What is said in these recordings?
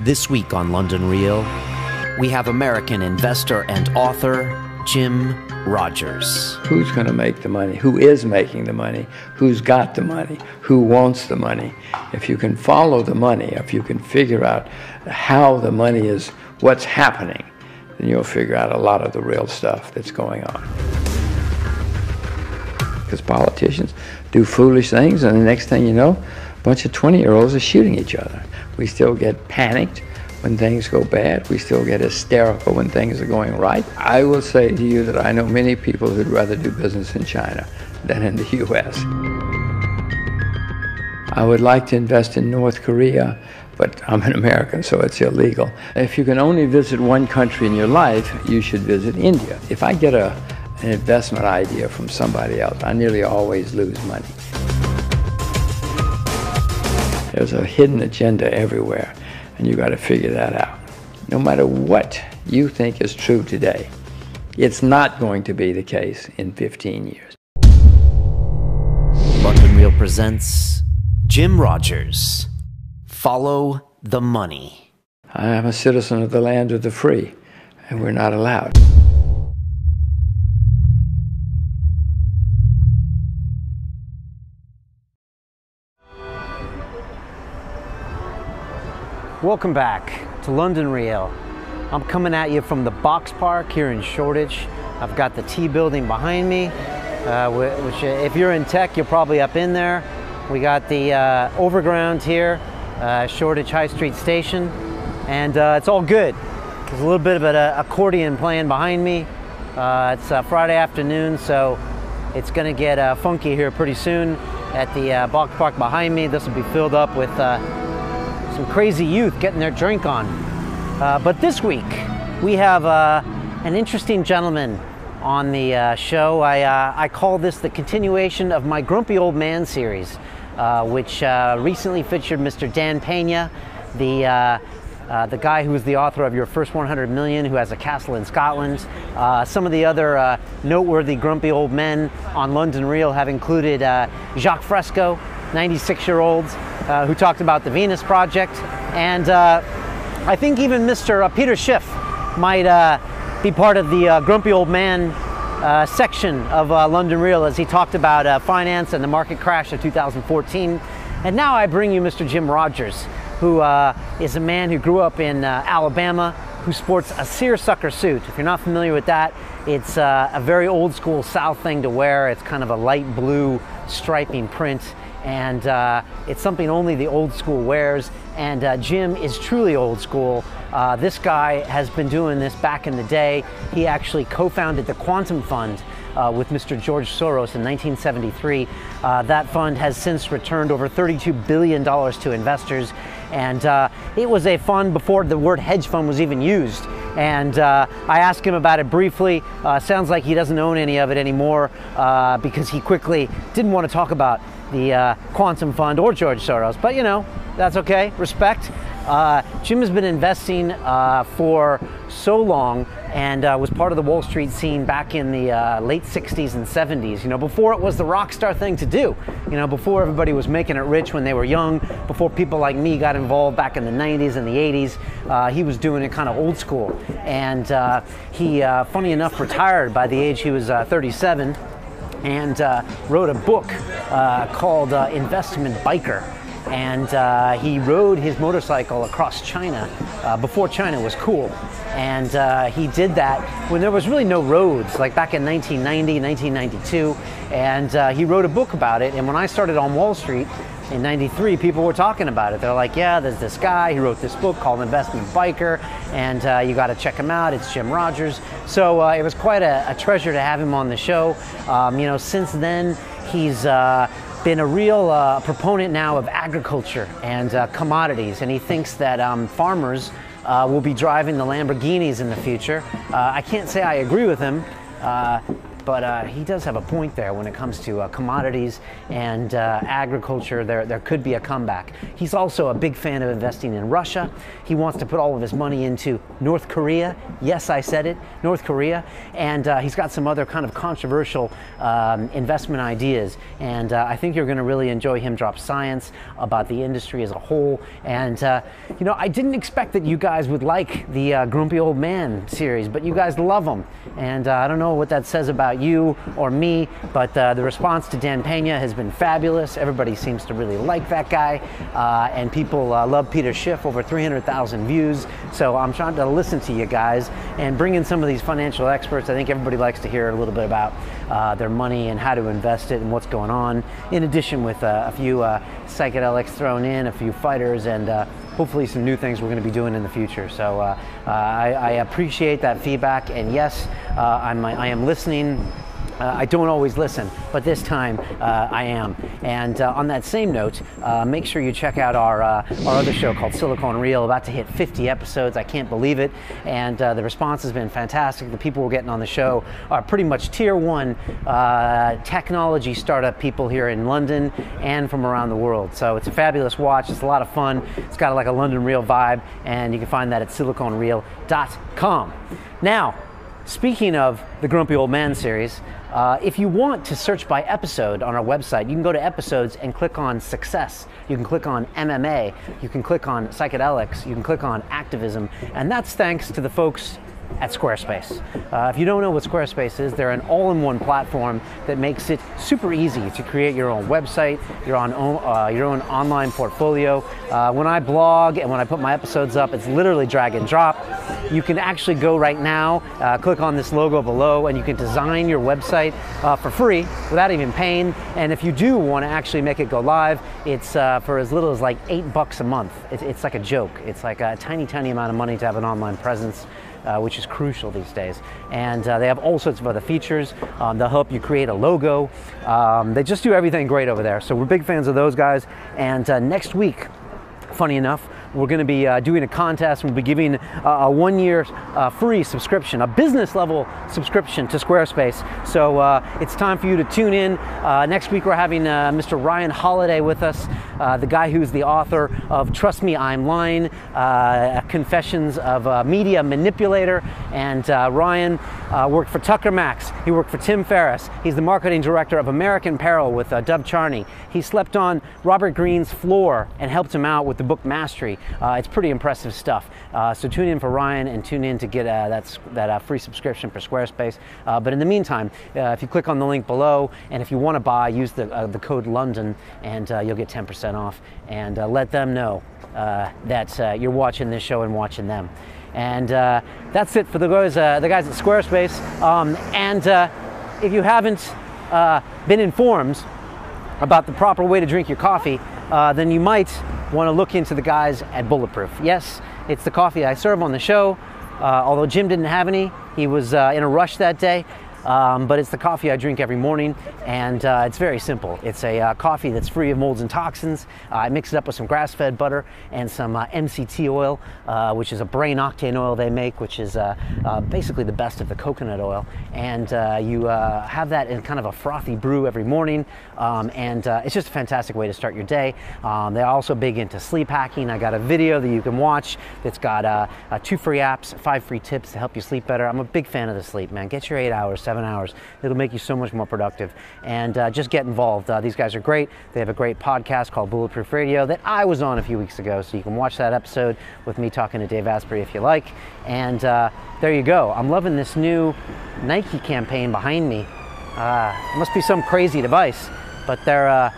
This week on London Real, we have American investor and author Jim Rogers. Who's going to make the money? Who is making the money? Who's got the money? Who wants the money? If you can follow the money, if you can figure out how the money is, what's happening, then you'll figure out a lot of the real stuff that's going on. Because politicians do foolish things, and the next thing you know, a bunch of 20-year-olds are shooting each other. We still get panicked when things go bad. We still get hysterical when things are going right. I will say to you that I know many people who'd rather do business in China than in the U.S. I would like to invest in North Korea, but I'm an American, so it's illegal. If you can only visit one country in your life, you should visit India. If I get an investment idea from somebody else, I nearly always lose money. There's a hidden agenda everywhere, and you got to figure that out. No matter what you think is true today, it's not going to be the case in 15 years. London Real presents Jim Rogers. Follow the money. I am a citizen of the land of the free, and we're not allowed. Welcome back to London Real. I'm coming at you from the Box Park here in Shoreditch. I've got the T building behind me, which if you're in tech, you're probably up in there. We got the overground here, Shoreditch High Street Station, and it's all good. There's a little bit of an accordion playing behind me. It's Friday afternoon, so it's gonna get funky here pretty soon at the Box Park behind me. This will be filled up with some crazy youth getting their drink on. But this week, we have an interesting gentleman on the show. I call this the continuation of my Grumpy Old Man series, which recently featured Mr. Dan Pena, the guy who was the author of Your First 100 Million, who has a castle in Scotland. Some of the other noteworthy grumpy old men on London Real have included Jacques Fresco, 96-year-olds, who talked about the Venus Project, and I think even Mr. Peter Schiff might be part of the grumpy old man section of London Real, as he talked about finance and the market crash of 2014. And now I bring you Mr. Jim Rogers, who is a man who grew up in Alabama, who sports a seersucker suit. If you're not familiar with that, it's a very old school South thing to wear. It's kind of a light blue striping print, and it's something only the old school wears. And Jim is truly old school. This guy has been doing this back in the day. He actually co-founded the Quantum Fund with Mr. George Soros in 1973. That fund has since returned over $32 billion to investors. And it was a fund before the word hedge fund was even used. And I asked him about it briefly. Sounds like he doesn't own any of it anymore because he quickly didn't want to talk about the Quantum Fund or George Soros. But you know, that's okay, respect. Jim has been investing for so long, and was part of the Wall Street scene back in the late 60s and 70s, you know, before it was the rock star thing to do, you know, before everybody was making it rich when they were young, before people like me got involved back in the 90s and the 80s. He was doing it kind of old school, and he, funny enough, retired by the age he was 37, and wrote a book called Investment Biker. And he rode his motorcycle across China before China was cool. And he did that when there was really no roads, like back in 1990, 1992. And he wrote a book about it. And when I started on Wall Street in 93, people were talking about it. They're like, yeah, there's this guy who wrote this book called Investment Biker, and you got to check him out. It's Jim Rogers. So it was quite a treasure to have him on the show. You know, since then, he's been a real proponent now of agriculture and commodities, and he thinks that farmers will be driving the Lamborghinis in the future. I can't say I agree with him, but he does have a point there when it comes to commodities and agriculture. There could be a comeback. He's also a big fan of investing in Russia. He wants to put all of his money into North Korea. Yes, I said it, North Korea. And he's got some other kind of controversial investment ideas. And I think you're going to really enjoy him drop science about the industry as a whole. And, you know, I didn't expect that you guys would like the Grumpy Old Man series, but you guys love them. And I don't know what that says about you or me, but the response to Dan Pena has been fabulous. Everybody seems to really like that guy. And people love Peter Schiff, over 300,000 views. So I'm trying to listen to you guys and bring in some of these financial experts. I think everybody likes to hear a little bit about their money and how to invest it and what's going on, in addition with a few psychedelics thrown in, a few fighters, and hopefully some new things we're going to be doing in the future. So I appreciate that feedback, and yes, I am listening. I don't always listen, but this time I am. And on that same note, make sure you check out our other show called Silicon Reel, about to hit 50 episodes. I can't believe it. And the response has been fantastic. The people we're getting on the show are pretty much tier one technology startup people here in London and from around the world. So it's a fabulous watch. It's a lot of fun. It's got like a London Reel vibe, and you can find that at siliconreel.com. Now, speaking of the Grumpy Old Man series, if you want to search by episode on our website, you can go to episodes and click on success. You can click on MMA. You can click on psychedelics. You can click on activism. And that's thanks to the folks at Squarespace. If you don't know what Squarespace is, they're an all-in-one platform that makes it super easy to create your own website, your own online portfolio. When I blog and when I put my episodes up, it's literally drag and drop. You can actually go right now, click on this logo below, and you can design your website for free without even paying. And if you do want to actually make it go live, it's for as little as like $8 a month. It's like a joke. It's like a tiny, tiny amount of money to have an online presence. Which is crucial these days. And they have all sorts of other features. They'll help you create a logo. They just do everything great over there. So we're big fans of those guys. And next week, funny enough, we're going to be doing a contest. We'll be giving a 1-year free subscription, a business level subscription to Squarespace. So it's time for you to tune in. Next week we're having Mr. Ryan Holiday with us, the guy who's the author of Trust Me, I'm Lying, Confessions of a Media Manipulator. And Ryan worked for Tucker Max. He worked for Tim Ferriss. He's the marketing director of American Apparel with Dov Charney. He slept on Robert Greene's floor and helped him out with the book Mastery. It's pretty impressive stuff. So tune in for Ryan and tune in to get that free subscription for Squarespace. But in the meantime, if you click on the link below, and if you want to buy, use the code London, and you'll get 10% off. And let them know that you're watching this show and watching them. And that's it for the guys at Squarespace. And if you haven't been informed about the proper way to drink your coffee, then you might want to look into the guys at Bulletproof. Yes, it's the coffee I serve on the show. Although Jim didn't have any, he was in a rush that day. But it's the coffee I drink every morning, and it's very simple. It's a coffee that's free of molds and toxins. I mix it up with some grass-fed butter and some MCT oil, which is a brain octane oil they make, which is basically the best of the coconut oil. And you have that in kind of a frothy brew every morning, and it's just a fantastic way to start your day. They're also big into sleep hacking. I got a video that you can watch that's got 2 free apps, 5 free tips to help you sleep better. I'm a big fan of the sleep, man. Get your 8 hours, 7 hours. It'll make you so much more productive. And just get involved. These guys are great. They have a great podcast called Bulletproof Radio that I was on a few weeks ago, so you can watch that episode with me talking to Dave Asprey if you like. And there you go. I'm loving this new Nike campaign behind me. It must be some crazy device, but they're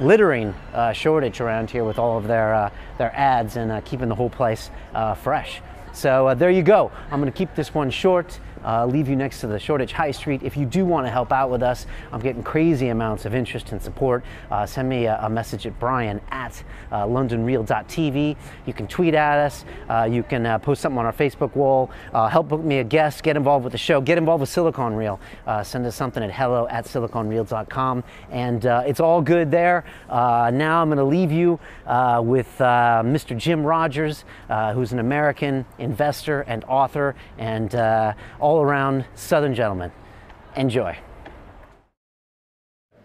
littering Shoreditch around here with all of their ads and keeping the whole place fresh. So there you go. I'm going to keep this one short. Leave you next to the Shoreditch High Street. If you do want to help out with us, I'm getting crazy amounts of interest and support. Send me a message at Brian at londonreal.tv. You can tweet at us. You can post something on our Facebook wall. Help book me a guest. Get involved with the show. Get involved with Silicon Reel. Send us something at hello@siliconreel.com. And it's all good there. Now I'm going to leave you with Mr. Jim Rogers, who's an American investor and author and all-around Southern gentleman. Enjoy.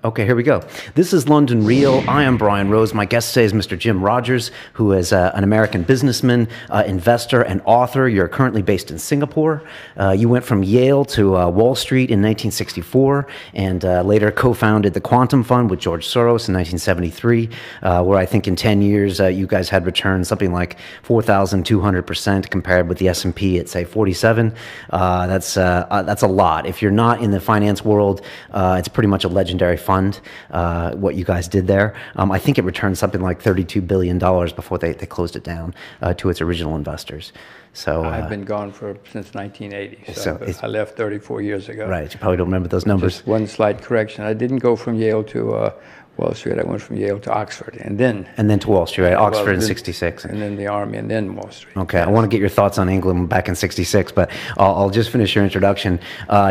Okay, here we go. This is London Real. I am Brian Rose. My guest today is Mr. Jim Rogers, who is an American businessman, investor, and author. You're currently based in Singapore. You went from Yale to Wall Street in 1964 and later co-founded the Quantum Fund with George Soros in 1973, where I think in 10 years you guys had returns something like 4,200% compared with the S&P at, say, 47. That's a lot. If you're not in the finance world, it's pretty much a legendary fund, what you guys did there. I think it returned something like $32 billion before they closed it down to its original investors. So I've been gone since 1980, so I left 34 years ago. Right, you probably don't remember those numbers. Just one slight correction. I didn't go from Yale to Wall Street. I went from Yale to Oxford, and then to Wall Street, right? Oxford in 66. And then the Army, and then Wall Street. Okay, I want to get your thoughts on England back in 66, but I'll just finish your introduction.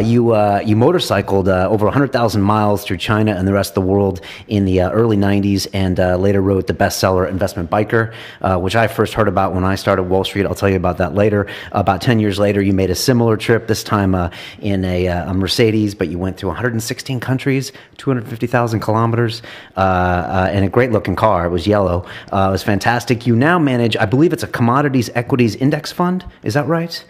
You motorcycled over 100,000 miles through China and the rest of the world in the early 90s, and later wrote the bestseller Investment Biker, which I first heard about when I started Wall Street. I'll tell you about that later. About 10 years later, you made a similar trip, this time in a Mercedes, but you went through 116 countries, 250,000 kilometers. In a great looking car. It was yellow. It was fantastic. You now manage, I believe it's a commodities equities index fund. Is that right?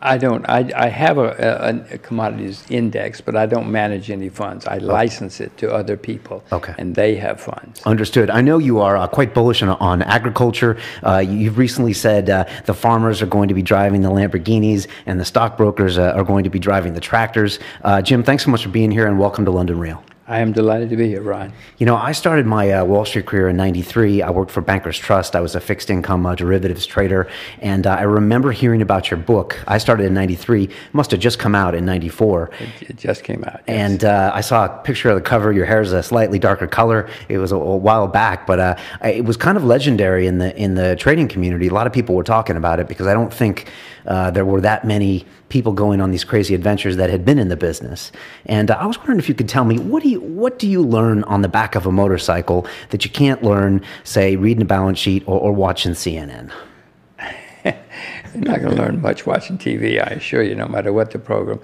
I don't. I have a commodities index, but I don't manage any funds. I license it to other people, and they have funds. Understood. I know you are quite bullish on agriculture. You've recently said the farmers are going to be driving the Lamborghinis, and the stockbrokers are going to be driving the tractors. Jim, thanks so much for being here, and welcome to London Real. I am delighted to be here, Brian. You know, I started my Wall Street career in 93. I worked for Bankers Trust. I was a fixed income derivatives trader. And I remember hearing about your book. I started in 93. It must have just come out in 94. It just came out, yes. And I saw a picture of the cover. Your hair is a slightly darker color. It was a while back, but it was kind of legendary in the trading community. A lot of people were talking about it because I don't think there were that many people going on these crazy adventures that had been in the business. And I was wondering if you could tell me, what do you learn on the back of a motorcycle that you can't learn, say, reading a balance sheet or watching CNN? You're not going to learn much watching TV, I assure you, no matter what the program.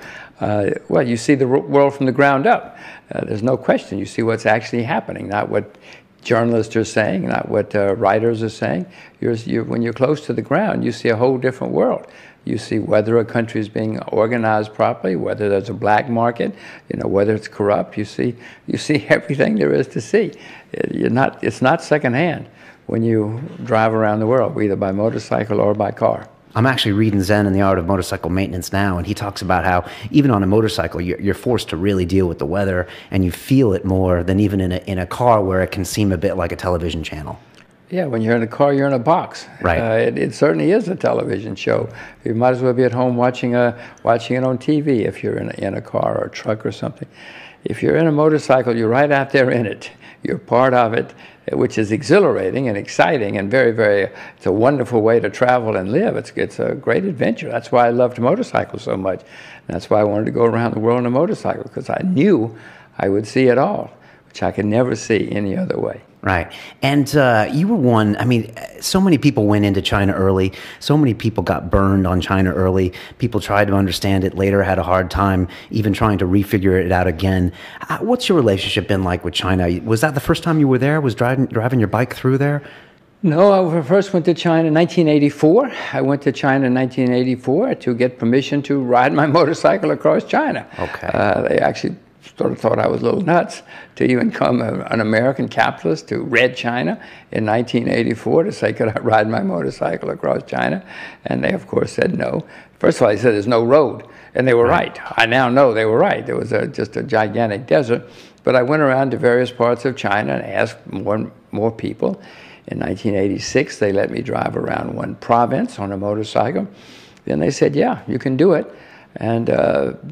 Well, you see the world from the ground up. There's no question. You see what's actually happening, not what journalists are saying, not what writers are saying. When you're close to the ground, you see a whole different world. You see whether a country is being organized properly, whether there's a black market, whether it's corrupt. You see everything there is to see. It's not secondhand when you drive around the world, either by motorcycle or by car. I'm actually reading Zen and the Art of Motorcycle Maintenance now, and he talks about how even on a motorcycle, you're forced to really deal with the weather, and you feel it more than even in a car where it can seem a bit like a television channel. Yeah, when you're in a car, you're in a box. Right. It certainly is a television show. You might as well be at home watching it on TV if you're in a car or a truck or something. If you're in a motorcycle, you're right out there in it. You're part of it, which is exhilarating and exciting and very, very, it's a wonderful way to travel and live. It's a great adventure. That's why I loved motorcycles so much. And that's why I wanted to go around the world on a motorcycle, because I knew I would see it all, which I could never see any other way. Right. And you were one, I mean, so many people went into China early. So many people got burned on China early. People tried to understand it later, had a hard time even trying to refigure it out again. What's your relationship been like with China? Was that the first time you were there? Was driving your bike through there? No, I first went to China in 1984. I went to China in 1984 to get permission to ride my motorcycle across China. Okay. They actually sort of thought I was a little nuts to even come an American capitalist to Red China in 1984 to say, could I ride my motorcycle across China? And they, of course, said no. First of all, they said there's no road. And they were right. I now know they were right. There was just a gigantic desert. But I went around to various parts of China and asked more people. In 1986, they let me drive around one province on a motorcycle. Then they said, yeah, you can do it. And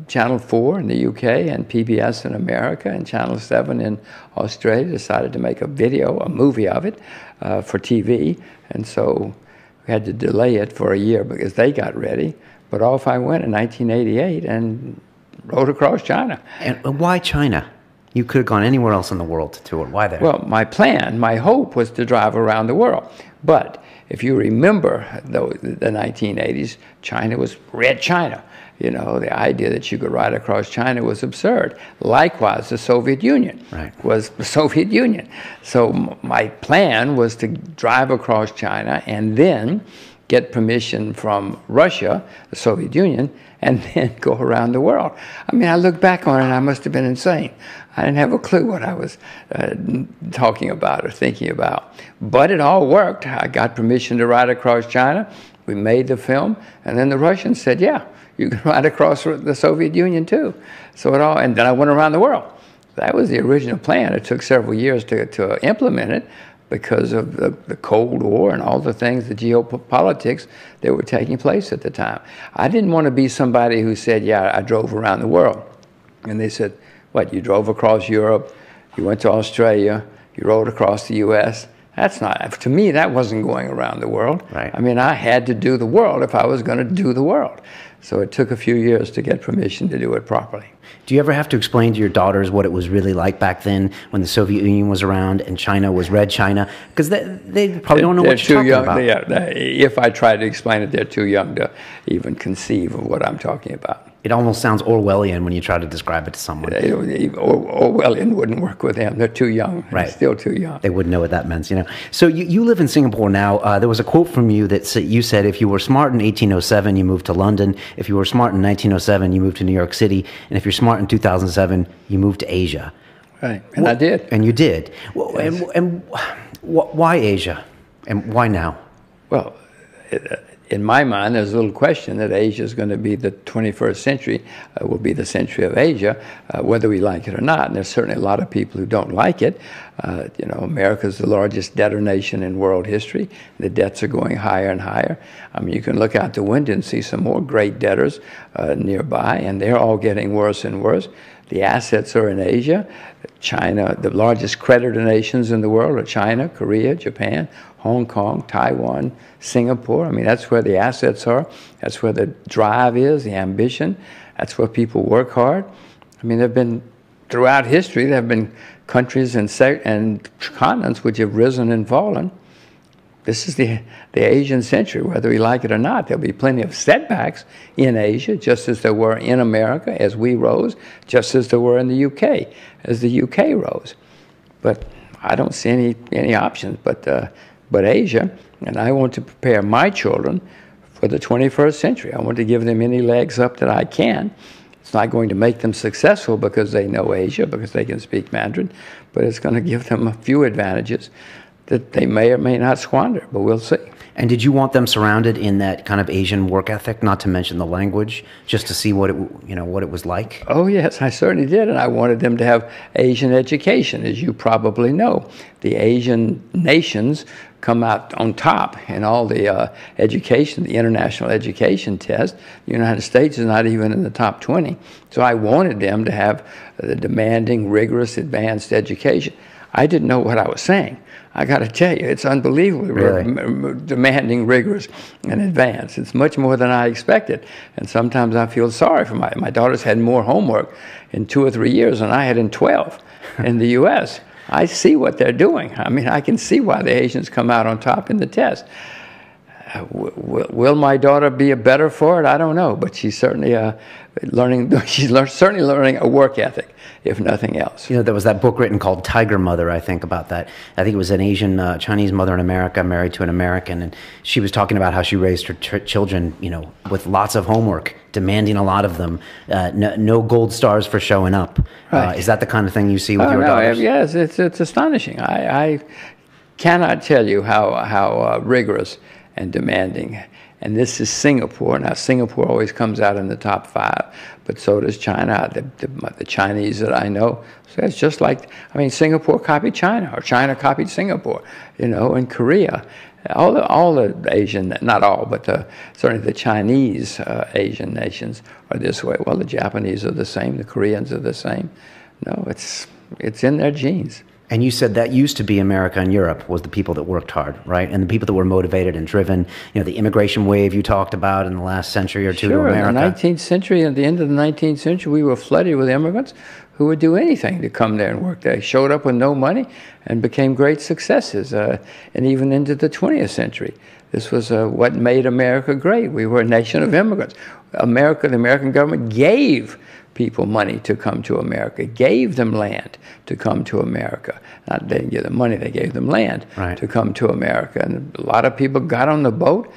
Channel 4 in the UK and PBS in America and Channel 7 in Australia decided to make a movie of it for TV. And so we had to delay it for a year because they got ready. But off I went in 1988 and rode across China. And why China? You could have gone anywhere else in the world to tour. Why there? Well, my hope was to drive around the world. But if you remember the 1980s, China was Red China. You know, the idea that you could ride across China was absurd. Likewise, the Soviet Union was the Soviet Union. So my plan was to drive across China and then get permission from Russia, the Soviet Union, and then go around the world. I mean, I look back on it, and I must have been insane. I didn't have a clue what I was talking about or thinking about. But it all worked. I got permission to ride across China. We made the film, and then the Russians said, yeah, you can ride across the Soviet Union too. So it all, and then I went around the world. That was the original plan. It took several years to implement it because of the Cold War and all the things, the geopolitics that were taking place at the time. I didn't want to be somebody who said, yeah, I drove around the world. And they said, what, you drove across Europe, you went to Australia, you rode across the U.S.? That's not, to me, that wasn't going around the world. Right. I mean, I had to do the world if I was going to do the world. So it took a few years to get permission to do it properly. Do you ever have to explain to your daughters what it was really like back then when the Soviet Union was around and China was Red China? Because they probably don't know what you're talking about. Yeah, if I try to explain it, they're too young to even conceive of what I'm talking about. It almost sounds Orwellian when you try to describe it to someone. Orwellian wouldn't work with them. They're too young. Right. They're still too young. They wouldn't know what that meant, you know. So you live in Singapore now. There was a quote from you that you said, if you were smart in 1807, you moved to London. If you were smart in 1907, you moved to New York City. And if you're smart in 2007, you moved to Asia. Right, and I did. And you did. Well, yes. And why Asia? And why now? Well, in my mind, there's a little question that Asia is going to be the 21st century, will be the century of Asia, whether we like it or not. And there's certainly a lot of people who don't like it. You know, America's the largest debtor nation in world history. The debts are going higher and higher. I mean, you can look out the window and see some more great debtors nearby, and they're all getting worse and worse. The assets are in Asia. China, the largest creditor nations in the world are China, Korea, Japan, Hong Kong, Taiwan, Singapore. I mean, that's where the assets are. That's where the drive is, the ambition. That's where people work hard. I mean, there have been, throughout history, there have been countries and continents which have risen and fallen. This is the Asian century, whether we like it or not. There'll be plenty of setbacks in Asia, just as there were in America as we rose, just as there were in the UK as the UK rose. But I don't see any options but Asia, and I want to prepare my children for the 21st century. I want to give them any legs up that I can. It's not going to make them successful because they know Asia, because they can speak Mandarin, but it's going to give them a few advantages that they may or may not squander, but we'll see. And did you want them surrounded in that kind of Asian work ethic, not to mention the language, just to see what it was like? Oh yes, I certainly did, and I wanted them to have Asian education, as you probably know. The Asian nations come out on top in all the education, the international education test. The United States is not even in the top 20. So I wanted them to have the demanding, rigorous, advanced education. I didn't know what I was saying. I got to tell you, it's unbelievably demanding, rigorous, and advanced. It's much more than I expected. And sometimes I feel sorry for my daughters had more homework in 2 or 3 years than I had in 12 in the U.S. I see what they're doing. I mean, I can see why the Asians come out on top in the test. Will my daughter be a better for it? I don't know, but she's certainly learning. Certainly learning a work ethic, if nothing else. You know, there was that book written called Tiger Mother, I think, about that. I think it was an Asian Chinese mother in America married to an American, and she was talking about how she raised her children, you know, with lots of homework, demanding a lot of them, no gold stars for showing up. Right. Is that the kind of thing you see with your daughters? Yes, it's astonishing. I cannot tell you how rigorous and demanding. And this is Singapore. Now, Singapore always comes out in the top 5, but so does China, the Chinese that I know. So it's just like, I mean, Singapore copied China, or China copied Singapore, you know, and Korea. All the Asian, not all, but certainly the Chinese Asian nations are this way. Well, the Japanese are the same, the Koreans are the same. No, it's in their genes. And you said that used to be America and Europe was the people that worked hard, right? And the people that were motivated and driven. You know, the immigration wave you talked about in the last century or two to America. In the 19th century, at the end of the 19th century, we were flooded with immigrants who would do anything to come there and work there. They showed up with no money and became great successes. And even into the 20th century, this was what made America great. We were a nation of immigrants. The American government gave people money to come to America, gave them land to come to America. Not they didn't give them money, they gave them land to come to America. And a lot of people got on the boat.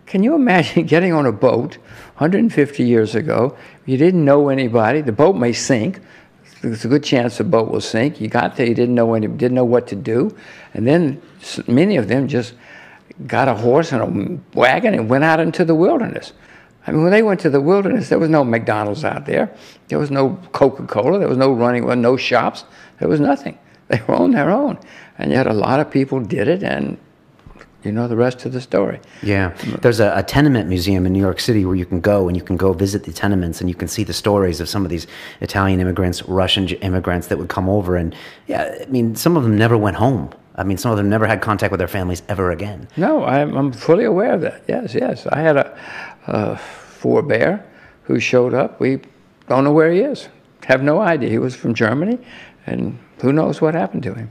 Can you imagine getting on a boat 150 years ago? You didn't know anybody. The boat may sink. There's a good chance the boat will sink. You got there, you didn't know what to do. And then many of them just got a horse and a wagon and went out into the wilderness. I mean, when they went to the wilderness, there was no McDonald's out there. There was no Coca-Cola. There was no running, no shops. There was nothing. They were on their own. And yet a lot of people did it, and you know the rest of the story. Yeah. There's a tenement museum in New York City where you can go and you can go visit the tenements and you can see the stories of some of these Italian immigrants, Russian immigrants that would come over. And, yeah, I mean, some of them never went home. I mean, some of them never had contact with their families ever again. No, I'm fully aware of that. Yes. I had a forebear who showed up. We don't know where he is. Have no idea. He was from Germany, and who knows what happened to him.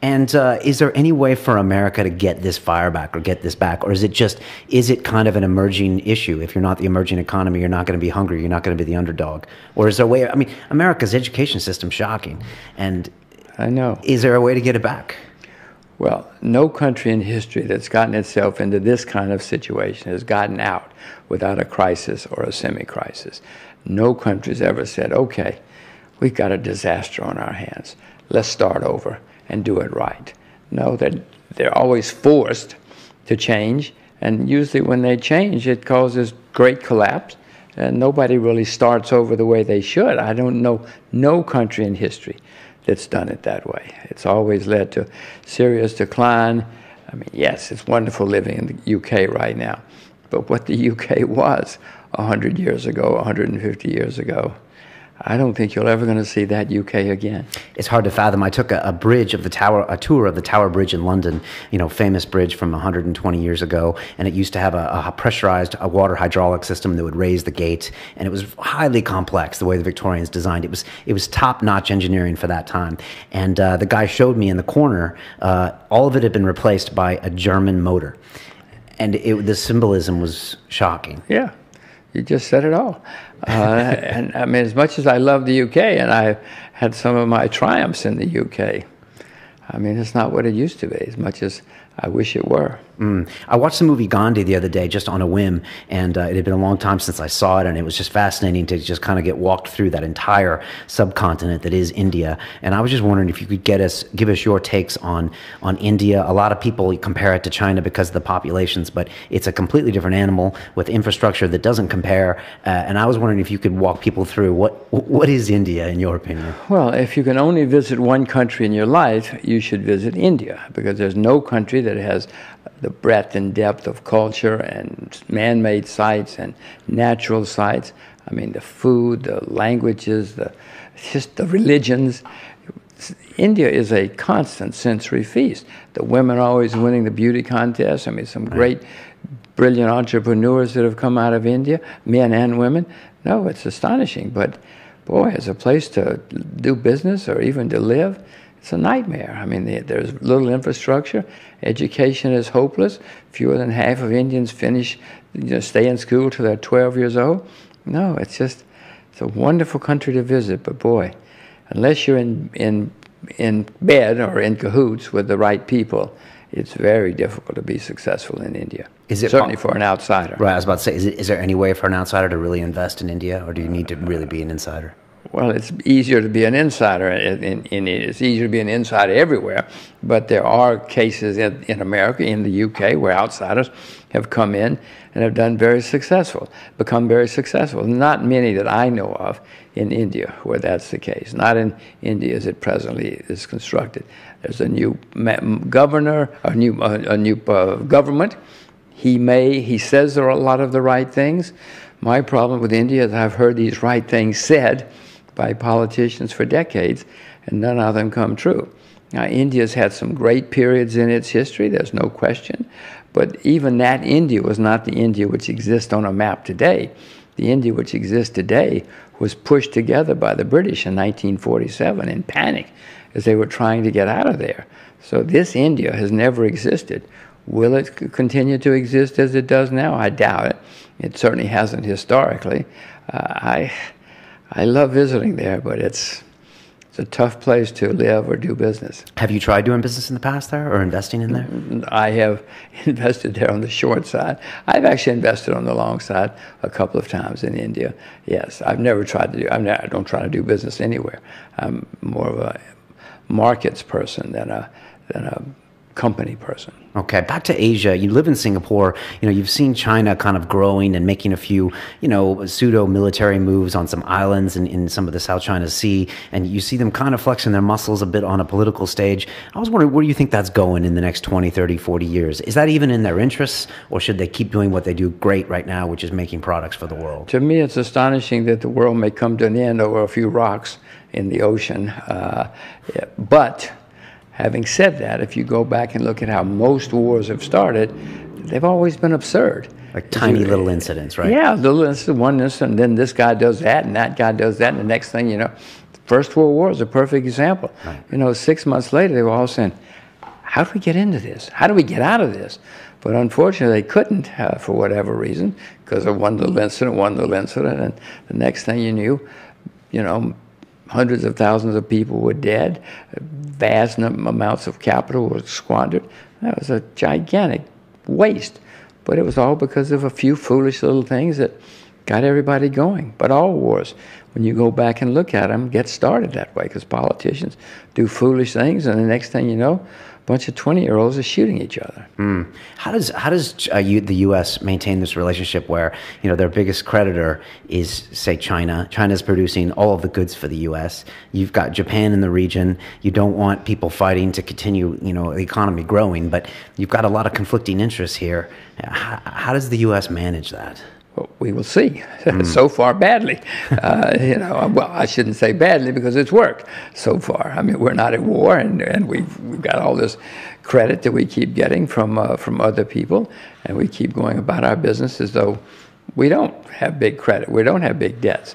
And is there any way for America to get this fire back or get this back? Or is it kind of an emerging issue? If you're not the emerging economy, you're not going to be hungry, you're not going to be the underdog. Or is there a way? I mean, America's education system's shocking. And I know. Is there a way to get it back? Well, no country in history that's gotten itself into this kind of situation has gotten out without a crisis or a semi-crisis. No country's ever said, okay, we've got a disaster on our hands. Let's start over and do it right. No, they're always forced to change, and usually when they change, it causes great collapse, and nobody really starts over the way they should. I don't know no country in history that's done it that way. It's always led to serious decline. I mean, yes, it's wonderful living in the UK right now, but what the UK was 100 years ago, 150 years ago, I don't think you're ever going to see that UK again. It's hard to fathom. I took a tour of the Tower Bridge in London, you know, famous bridge from 120 years ago, and it used to have a pressurized water hydraulic system that would raise the gate, and it was highly complex the way the Victorians designed it. It was top-notch engineering for that time. And the guy showed me in the corner, all of it had been replaced by a German motor, and the symbolism was shocking. Yeah. You just said it all. And I mean, as much as I love the UK, and I had some of my triumphs in the UK, I mean, it's not what it used to be, as much as I wish it were. I watched the movie Gandhi the other day just on a whim, and it had been a long time since I saw it, and it was just fascinating to just kind of get walked through that entire subcontinent that is India. And I was just wondering if you could give us your takes on India. A lot of people compare it to China because of the populations, but it's a completely different animal with infrastructure that doesn't compare. And I was wondering if you could walk people through what is India in your opinion? Well, if you can only visit one country in your life, you should visit India, because there's no country that has the breadth and depth of culture and man-made sites and natural sites. I mean, the food, the languages, the religions. India is a constant sensory feast. The women are always winning the beauty contest. I mean, some great, brilliant entrepreneurs that have come out of India, men and women. No, it's astonishing. But, boy, as a place to do business or even to live, it's a nightmare. I mean, there's little infrastructure. Education is hopeless. Fewer than half of Indians stay in school till they're 12 years old. No, it's a wonderful country to visit. But boy, unless you're in bed or in cahoots with the right people, it's very difficult to be successful in India. Certainly for an outsider. Right, I was about to say, is there any way for an outsider to really invest in India, or do you need to really be an insider? Well, it's easier to be an insider in India. It's easier to be an insider everywhere. But there are cases in America, in the UK, where outsiders have come in and have become very successful. Not many that I know of in India where that's the case. Not in India as it presently is constructed. There's a new governor, a new government. He says there are a lot of the right things. My problem with India is I've heard these right things said by politicians for decades, and none of them come true. Now, India's had some great periods in its history, there's no question. But even that India was not the India which exists on a map today. The India which exists today was pushed together by the British in 1947 in panic as they were trying to get out of there. So this India has never existed. Will it continue to exist as it does now? I doubt it. It certainly hasn't historically. I love visiting there, but it's a tough place to live or do business. Have you tried doing business in the past there or investing in there? I have invested there on the short side. I've actually invested on the long side a couple of times in India. Yes, I've never tried to do, I don't try to do business anywhere. I'm more of a markets person than a company person. Okay, back to Asia. You live in Singapore. You've seen China kind of growing and making a few, pseudo-military moves on some islands in some of the South China Sea, and you see them kind of flexing their muscles a bit on a political stage. I was wondering, where do you think that's going in the next 20, 30, 40 years? Is that even in their interests, or should they keep doing what they do great right now, which is making products for the world? To me, it's astonishing that the world may come to an end over a few rocks in the ocean, but having said that, if you go back and look at how most wars have started, they've always been absurd. Like tiny little incidents, right? Yeah, little incident, one incident, and then this guy does that, and that guy does that, and the next thing, the First World War is a perfect example. Right. 6 months later, they were all saying, how do we get into this? How do we get out of this? But unfortunately, they couldn't for whatever reason, because of one little incident, and the next thing you knew, hundreds of thousands of people were dead, vast amounts of capital were squandered. That was a gigantic waste. But it was all because of a few foolish little things that got everybody going. But all wars, when you go back and look at them, get started that way, because politicians do foolish things, and the next thing you know, a bunch of 20-year-olds are shooting each other. How does the U.S. maintain this relationship where their biggest creditor is, say, China? China's producing all of the goods for the U.S. You've got Japan in the region. You don't want people fighting to continue the economy growing, but you've got a lot of conflicting interests here. How does the U.S. manage that? Well, we will see. So far, badly. Well, I shouldn't say badly, because it's worked so far. I mean, we're not at war, and we've got all this credit that we keep getting from other people, and we keep going about our business as though we don't have big credit. We don't have big debts.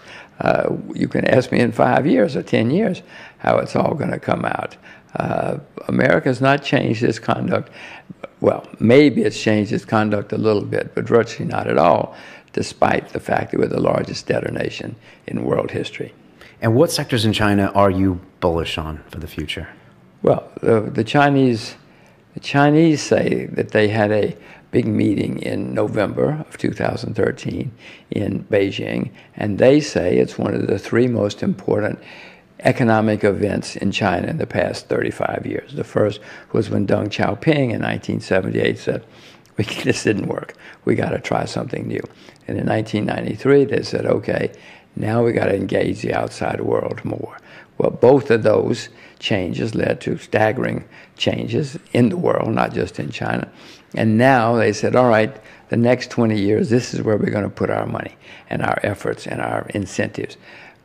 You can ask me in 5 years or 10 years how it's all going to come out. America's not changed its conduct. Well, maybe it's changed its conduct a little bit, but virtually not at all, despite the fact that we're the largest debtor nation in world history. And what sectors in China are you bullish on for the future? Well, the Chinese say that they had a big meeting in November of 2013 in Beijing, and they say it's one of the three most important economic events in China in the past 35 years. The first was when Deng Xiaoping in 1978 said, this didn't work. We got to try something new. And in 1993, they said, okay, now we got to engage the outside world more. Well, both of those changes led to staggering changes in the world, not just in China. And now they said, all right, the next 20 years, this is where we're going to put our money and our efforts and our incentives.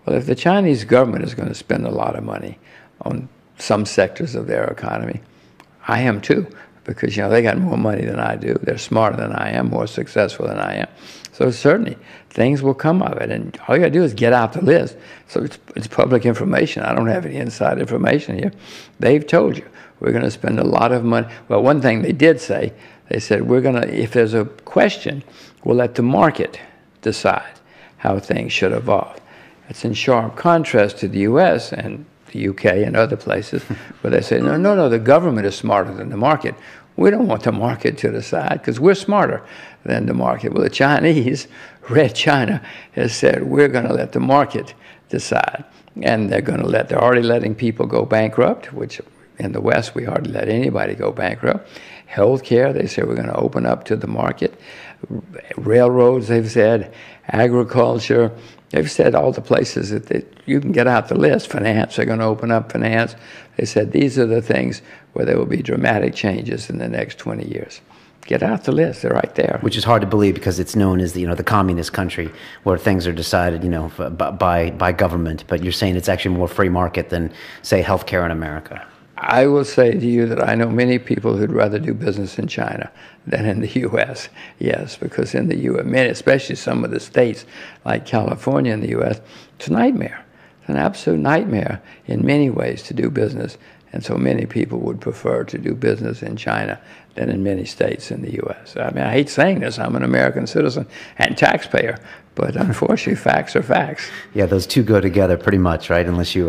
Well, if the Chinese government is going to spend a lot of money on some sectors of their economy, I am too, because they got more money than I do. They're smarter than I am, more successful than I am. So certainly, things will come of it, and all you got to do is get out the list. So it's public information. I don't have any inside information here. They've told you we're going to spend a lot of money. Well, one thing they did say, they said if there's a question, we'll let the market decide how things should evolve. It's in sharp contrast to the U.S. and the UK and other places where they say, no, the government is smarter than the market. We don't want the market to decide because we're smarter than the market. Well, the Chinese, Red China, has said we're going to let the market decide. And they're already letting people go bankrupt, which in the West we hardly let anybody go bankrupt. Healthcare, they say we're going to open up to the market. Railroads, they've said. Agriculture, they've said all the places that you can get out the list. Finance, they're going to open up finance. They said these are the things where there will be dramatic changes in the next 20 years. Get out the list, they're right there. Which is hard to believe because it's known as the communist country where things are decided by government. But you're saying it's actually more free market than, say, healthcare in America. I will say to you that I know many people who'd rather do business in China than in the U.S. Yes, because in the U.S., especially some of the states like California in the U.S., it's a nightmare. It's an absolute nightmare in many ways to do business. And so many people would prefer to do business in China than in many states in the U.S. I mean, I hate saying this. I'm an American citizen and taxpayer, but unfortunately, facts are facts. Yeah, those two go together pretty much, right? Unless you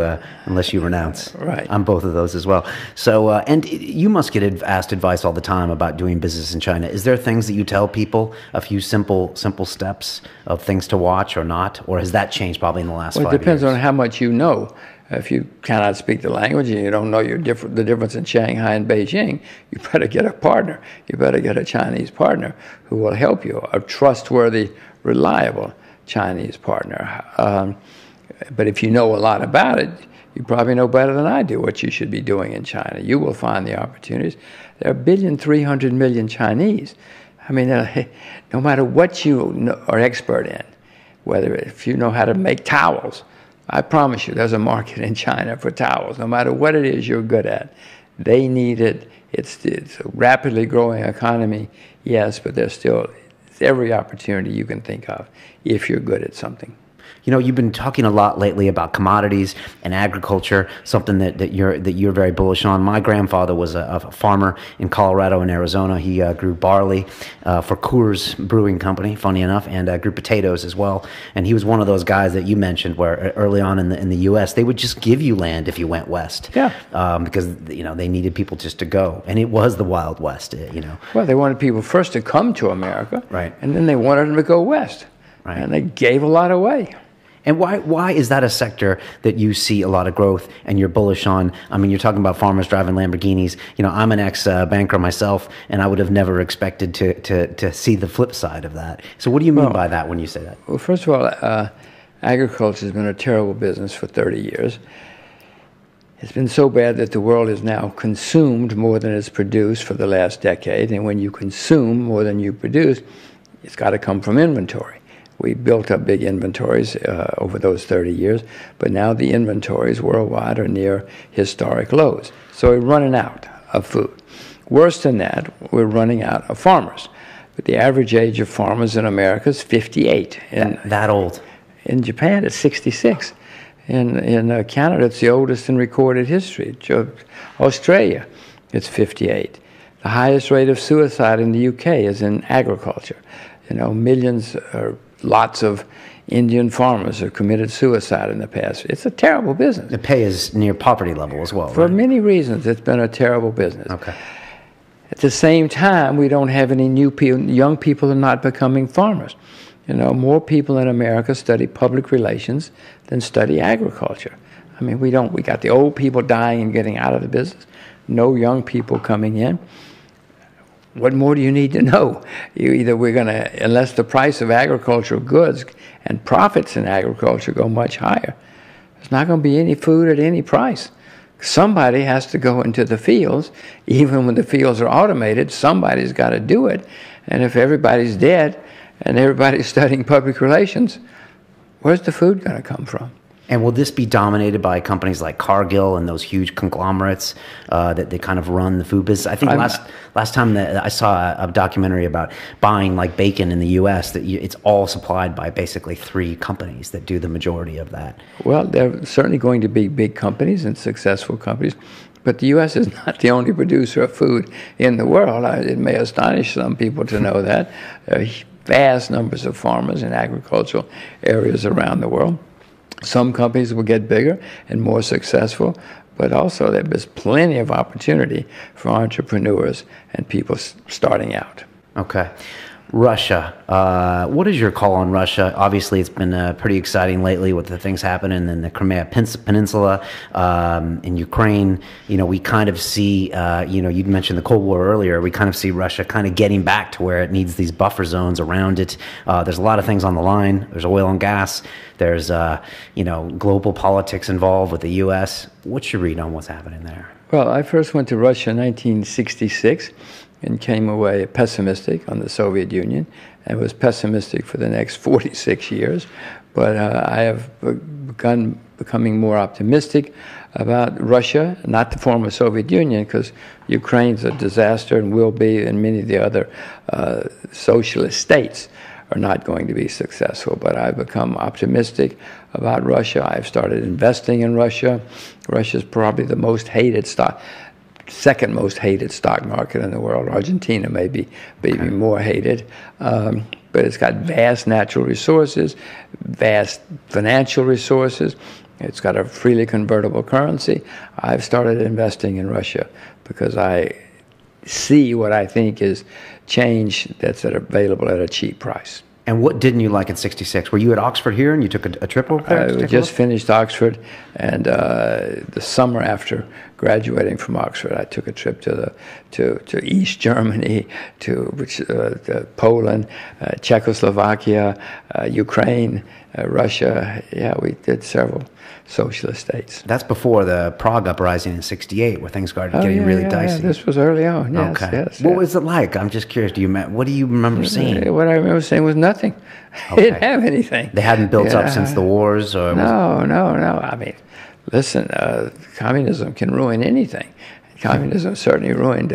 renounce. Right. I'm both of those as well. So, and you must get asked advice all the time about doing business in China. Is there things that you tell people, a few simple steps of things to watch or not, or has that changed probably in the last 5 years? Well, it depends on how much you know. If you cannot speak the language and you don't know the difference in Shanghai and Beijing, you better get a partner. You better get a Chinese partner who will help you, a trustworthy, reliable Chinese partner. But if you know a lot about it, you probably know better than I do what you should be doing in China. You will find the opportunities. There are 1,300,000,000 Chinese. I mean, no matter what you are expert in, whether if you know how to make towels, I promise you there's a market in China for towels, no matter what it is you're good at. They need it. It's a rapidly growing economy, yes, but there's every opportunity you can think of if you're good at something. You know, you've been talking a lot lately about commodities and agriculture, something that you're very bullish on. My grandfather was a farmer in Colorado and Arizona. He grew barley for Coors Brewing Company, funny enough, and grew potatoes as well. And he was one of those guys that you mentioned where early on in the U.S., they would just give you land if you went west. Yeah. Because, you know, they needed people just to go. And it was the Wild West, you know. Well, they wanted people first to come to America. Right. And then they wanted them to go west. Right. And they gave a lot away. And why is that a sector that you see a lot of growth and you're bullish on? I mean, you're talking about farmers driving Lamborghinis. You know, I'm an ex-banker myself, and I would have never expected to see the flip side of that. So what do you mean by that when you say that? Well, first of all, agriculture has been a terrible business for 30 years. It's been so bad that the world is now consumed more than it's produced for the last decade. And when you consume more than you produce, it's got to come from inventory. We built up big inventories over those 30 years, but now the inventories worldwide are near historic lows. So we're running out of food. Worse than that, we're running out of farmers. But the average age of farmers in America is 58. That old? In Japan, it's 66. In Canada, it's the oldest in recorded history. Australia, it's 58. The highest rate of suicide in the UK is in agriculture. You know, millions or lots of Indian farmers have committed suicide in the past. It's a terrible business. The pay is near poverty level as well, For right? many reasons, it's been a terrible business. Okay. At the same time, we don't have any new people. Young people are not becoming farmers. You know, more people in America study public relations than study agriculture. I mean, we got the old people dying and getting out of the business. No young people coming in. What more do you need to know? Unless the price of agricultural goods and profits in agriculture go much higher, there's not going to be any food at any price. Somebody has to go into the fields. Even when the fields are automated, somebody's got to do it. And if everybody's dead and everybody's studying public relations, where's the food going to come from? And will this be dominated by companies like Cargill and those huge conglomerates that they kind of run the food business? I think last time that I saw a documentary about buying like bacon in the U.S. that it's all supplied by basically 3 companies that do the majority of that. Well, there are certainly going to be big companies and successful companies, but the U.S. is not the only producer of food in the world. It may astonish some people to know that. There are vast numbers of farmers in agricultural areas around the world. Some companies will get bigger and more successful, but also there's plenty of opportunity for entrepreneurs and people starting out. Okay. Russia. What is your call on Russia? Obviously, it's been pretty exciting lately with the things happening in the Crimea Peninsula, in Ukraine. You know, we kind of see, you mentioned the Cold War earlier. We kind of see Russia kind of getting back to where it needs these buffer zones around it. There's a lot of things on the line. There's oil and gas. There's, global politics involved with the U.S. What's your read on what's happening there? Well, I first went to Russia in 1966. And came away pessimistic on the Soviet Union, and was pessimistic for the next 46 years. But I have begun becoming more optimistic about Russia, not the former Soviet Union, because Ukraine's a disaster and will be, and many of the other socialist states are not going to be successful. But I've become optimistic about Russia. I've started investing in Russia. Russia's probably the most hated second most hated stock market in the world. Argentina may be more hated. But it's got vast natural resources, vast financial resources. It's got a freely convertible currency. I've started investing in Russia because I see what I think is change that's available at a cheap price. And what didn't you like in '66? Were you at Oxford here and you took a trip over there? I just finished Oxford, and the summer after graduating from Oxford, I took a trip to East Germany, to Poland, Czechoslovakia, Ukraine, Russia. Yeah, we did several socialist states. That's before the Prague uprising in '68, where things started getting really dicey. Yeah, this was early on. Yes, okay. Yes. What was it like? I'm just curious. What do you remember seeing? What I remember seeing was nothing. Okay. They didn't have anything. They hadn't built up since the wars, or no. I mean, listen, communism can ruin anything. Communism certainly ruined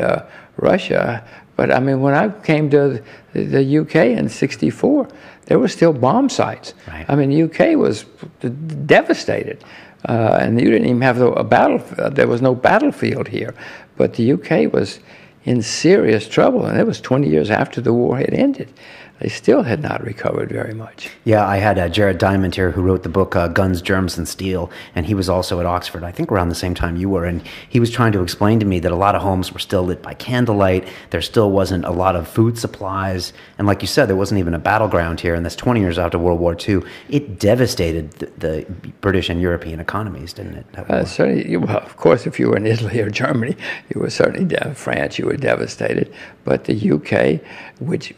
Russia. But I mean, when I came to the UK in '64, there were still bomb sites. Right. I mean, the UK was devastated, and you didn't even have a battle. There was no battlefield here, but the UK was in serious trouble, and it was 20 years after the war had ended. They still had not recovered very much. Yeah, I had Jared Diamond here who wrote the book Guns, Germs, and Steel, and he was also at Oxford, I think around the same time you were, and he was trying to explain to me that a lot of homes were still lit by candlelight, there still wasn't a lot of food supplies, and like you said, there wasn't even a battleground here, and that's 20 years after World War II. It devastated the British and European economies, didn't it? Certainly, well, of course, if you were in Italy or Germany, you were certainly France, you were devastated, but the UK, which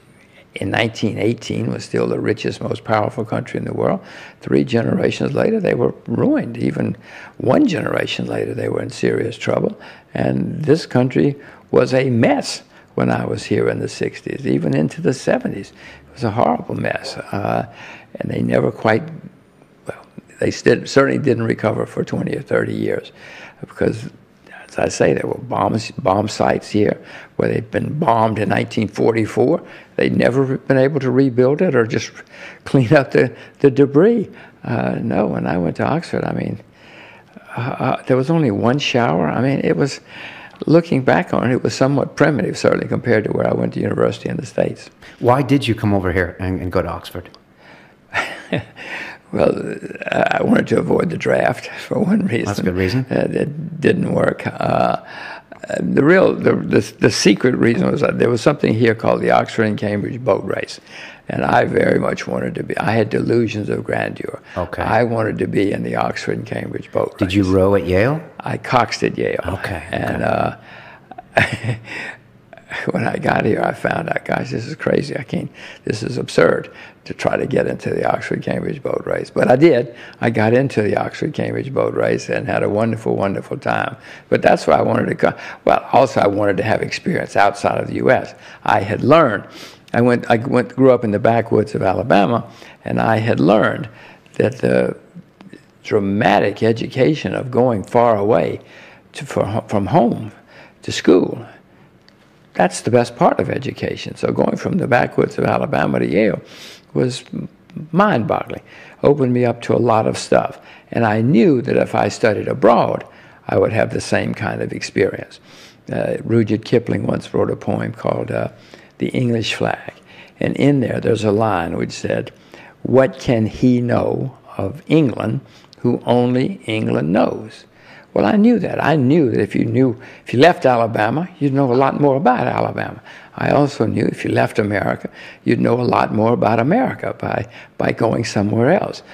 in 1918 was still the richest, most powerful country in the world. 3 generations later, they were ruined. Even 1 generation later, they were in serious trouble. And this country was a mess when I was here in the 60s, even into the 70s. It was a horrible mess. And they never quite, well, they certainly didn't recover for 20 or 30 years because, as I say, there were bomb sites here where they'd been bombed in 1944. They'd never been able to rebuild it or just clean up the debris. No, when I went to Oxford, I mean, there was only 1 shower. I mean, it was, looking back on it, it was somewhat primitive, certainly compared to where I went to university in the States. Why did you come over here and go to Oxford? Well, I wanted to avoid the draft for one reason. That's a good reason. It didn't work. The secret reason was that there was something here called the Oxford and Cambridge boat race, and I very much wanted to be. I had delusions of grandeur. Okay. I wanted to be in the Oxford and Cambridge boat race. Did you row at Yale? I coxed at Yale. Okay. And when I got here, I found out, gosh, this is crazy. This is absurd to try to get into the Oxford-Cambridge boat race. But I did. I got into the Oxford-Cambridge boat race and had a wonderful, wonderful time. But that's why I wanted to go. Well, also I wanted to have experience outside of the U.S. I had learned. Grew up in the backwoods of Alabama, and I had learned that the dramatic education of going far away from home to school, that's the best part of education. So going from the backwoods of Alabama to Yale was mind-boggling, opened me up to a lot of stuff. And I knew that if I studied abroad, I would have the same kind of experience. Rudyard Kipling once wrote a poem called The English Flag. And in there's a line which said, "What can he know of England who only England knows?" Well, I knew that. I knew that if you left Alabama, you'd know a lot more about Alabama. I also knew if you left America, you'd know a lot more about America by going somewhere else.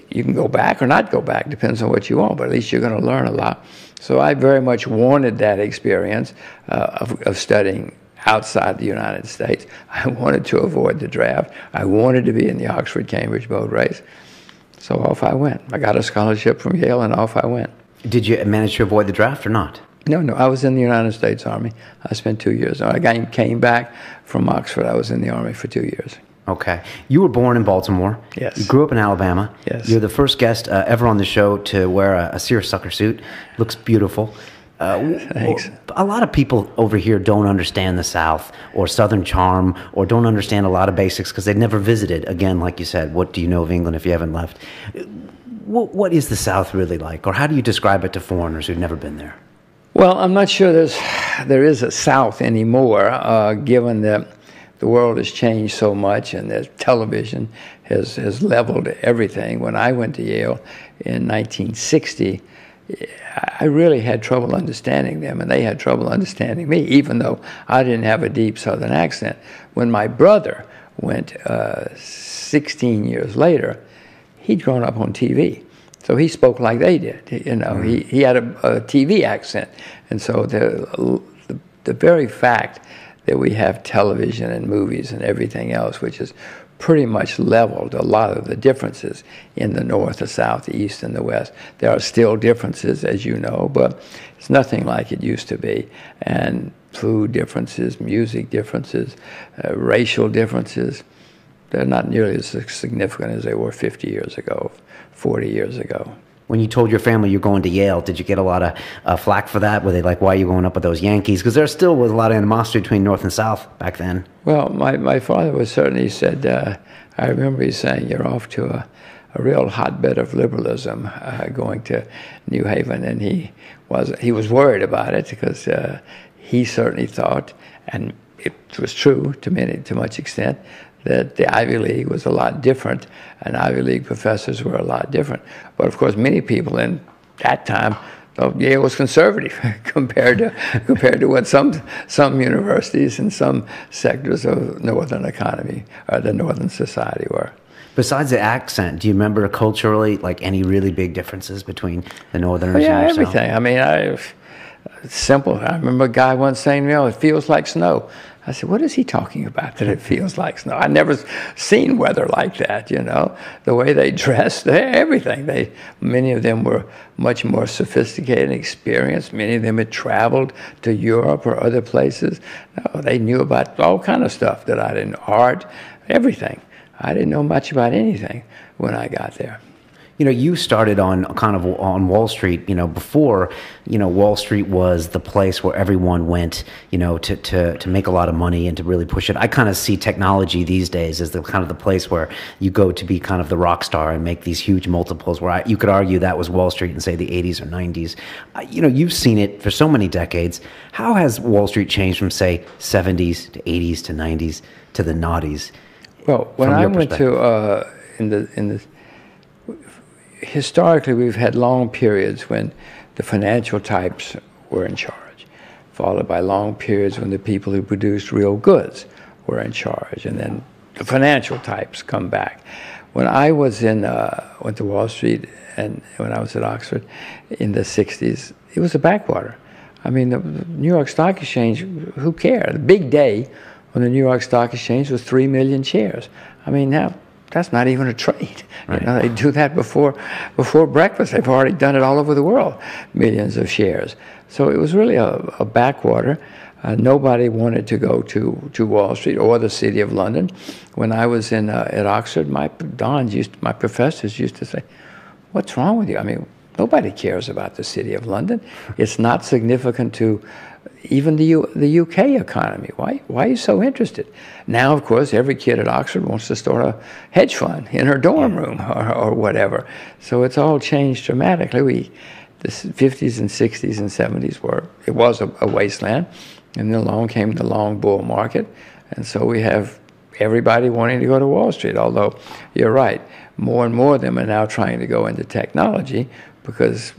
You can go back or not go back, depends on what you want, but at least you're going to learn a lot. So I very much wanted that experience of studying outside the United States. I wanted to avoid the draft. I wanted to be in the Oxford-Cambridge boat race. So off I went. I got a scholarship from Yale, and off I went. Did you manage to avoid the draft or not? No. I was in the United States Army. I spent 2 years. I came back from Oxford. I was in the Army for 2 years. Okay. You were born in Baltimore. Yes. You grew up in Alabama. Yes. You're the first guest ever on the show to wear a seersucker suit. Looks beautiful. Thanks. A lot of people over here don't understand the South or Southern charm or don't understand a lot of basics because they've never visited. Again, like you said, what do you know of England if you haven't left? What is the South really like? Or how do you describe it to foreigners who've never been there? Well, I'm not sure there is a South anymore, given that the world has changed so much and that television has leveled everything. When I went to Yale in 1960, I really had trouble understanding them, and they had trouble understanding me, even though I didn't have a deep Southern accent. When my brother went 16 years later, he'd grown up on TV. So he spoke like they did. You know, he had a TV accent. And so the very fact that we have television and movies and everything else, which is pretty much leveled a lot of the differences in the North, the South, the East, and the West. There are still differences, as you know, but it's nothing like it used to be. And food differences, music differences, racial differences, they're not nearly as significant as they were 50 years ago, 40 years ago. When you told your family you're going to Yale, did you get a lot of flack for that? Were they like, why are you going up with those Yankees? Because there still was a lot of animosity between North and South back then. Well, my father was certainly said, I remember he saying, you're off to a real hotbed of liberalism going to New Haven. And he was worried about it because he certainly thought, and it was true to much extent, that the Ivy League was a lot different, and Ivy League professors were a lot different. But of course, many people in that time thought Yale was conservative compared to what some universities and some sectors of Northern economy or the Northern society were. Besides the accent, do you remember culturally, like any really big differences between the Northerners Yeah, and the everything. South? I mean, it's simple. I remember a guy once saying, it feels like snow. I said, what is he talking about, that it feels like snow? I'd never seen weather like that, you know. The way they dressed, everything. Many of them were much more sophisticated and experienced. Many of them had traveled to Europe or other places. No, they knew about all kind of stuff that I didn't, art, everything. I didn't know much about anything when I got there. You know, you started on Wall Street, before, Wall Street was the place where everyone went, to make a lot of money and to really push it. I kind of see technology these days as the place where you go to be kind of the rock star and make these huge multiples where you could argue that was Wall Street in, say, the 80s or 90s. You've seen it for so many decades. How has Wall Street changed from, say, 70s to 80s to 90s to the noughties? Well, when I went to, historically, we've had long periods when the financial types were in charge, followed by long periods when the people who produced real goods were in charge, and then the financial types come back. When I was went to Wall Street, and when I was at Oxford in the 60s, it was a backwater. I mean, the New York Stock Exchange, who cared? The big day on the New York Stock Exchange was 3 million shares. I mean, now, that's not even a trade. Right. They do that before breakfast. They've already done it all over the world, millions of shares. So it was really a backwater. Nobody wanted to go to Wall Street or the City of London. When I was at Oxford, my professors used to say, "What's wrong with you? I mean, nobody cares about the City of London. It's not significant to even the UK economy. Why are you so interested?" Now, of course, every kid at Oxford wants to start a hedge fund in her dorm room or whatever. So it's all changed dramatically. The 50s and 60s and 70s was a wasteland, and then along came the long bull market, and so we have everybody wanting to go to Wall Street. Although you're right, more and more of them are now trying to go into technology, because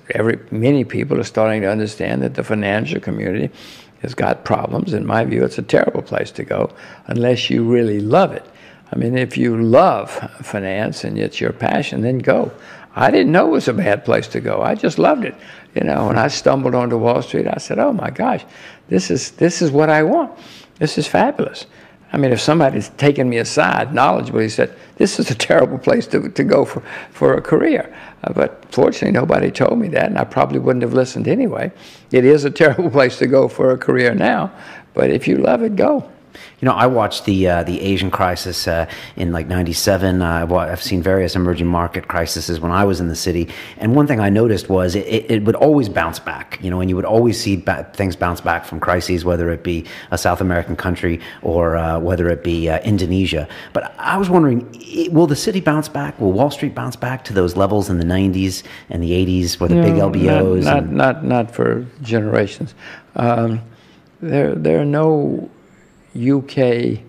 many people are starting to understand that the financial community has got problems. In my view, it's a terrible place to go unless you really love it. I mean, if you love finance and it's your passion, then go. I didn't know it was a bad place to go. I just loved it. When I stumbled onto Wall Street, I said, oh my gosh, this is what I want. This is fabulous. I mean, if somebody's taken me aside knowledgeably, said, this is a terrible place to go for a career. But fortunately, nobody told me that, and I probably wouldn't have listened anyway. It is a terrible place to go for a career now, but if you love it, go. You know, I watched the Asian crisis in like '97. I've seen various emerging market crises when I was in the city, and one thing I noticed was it would always bounce back. You know, and you would always see things bounce back from crises, whether it be a South American country or whether it be Indonesia. But I was wondering, will the city bounce back? Will Wall Street bounce back to those levels in the '90s and the '80s, where the big LBOs? Not for generations. There are no UK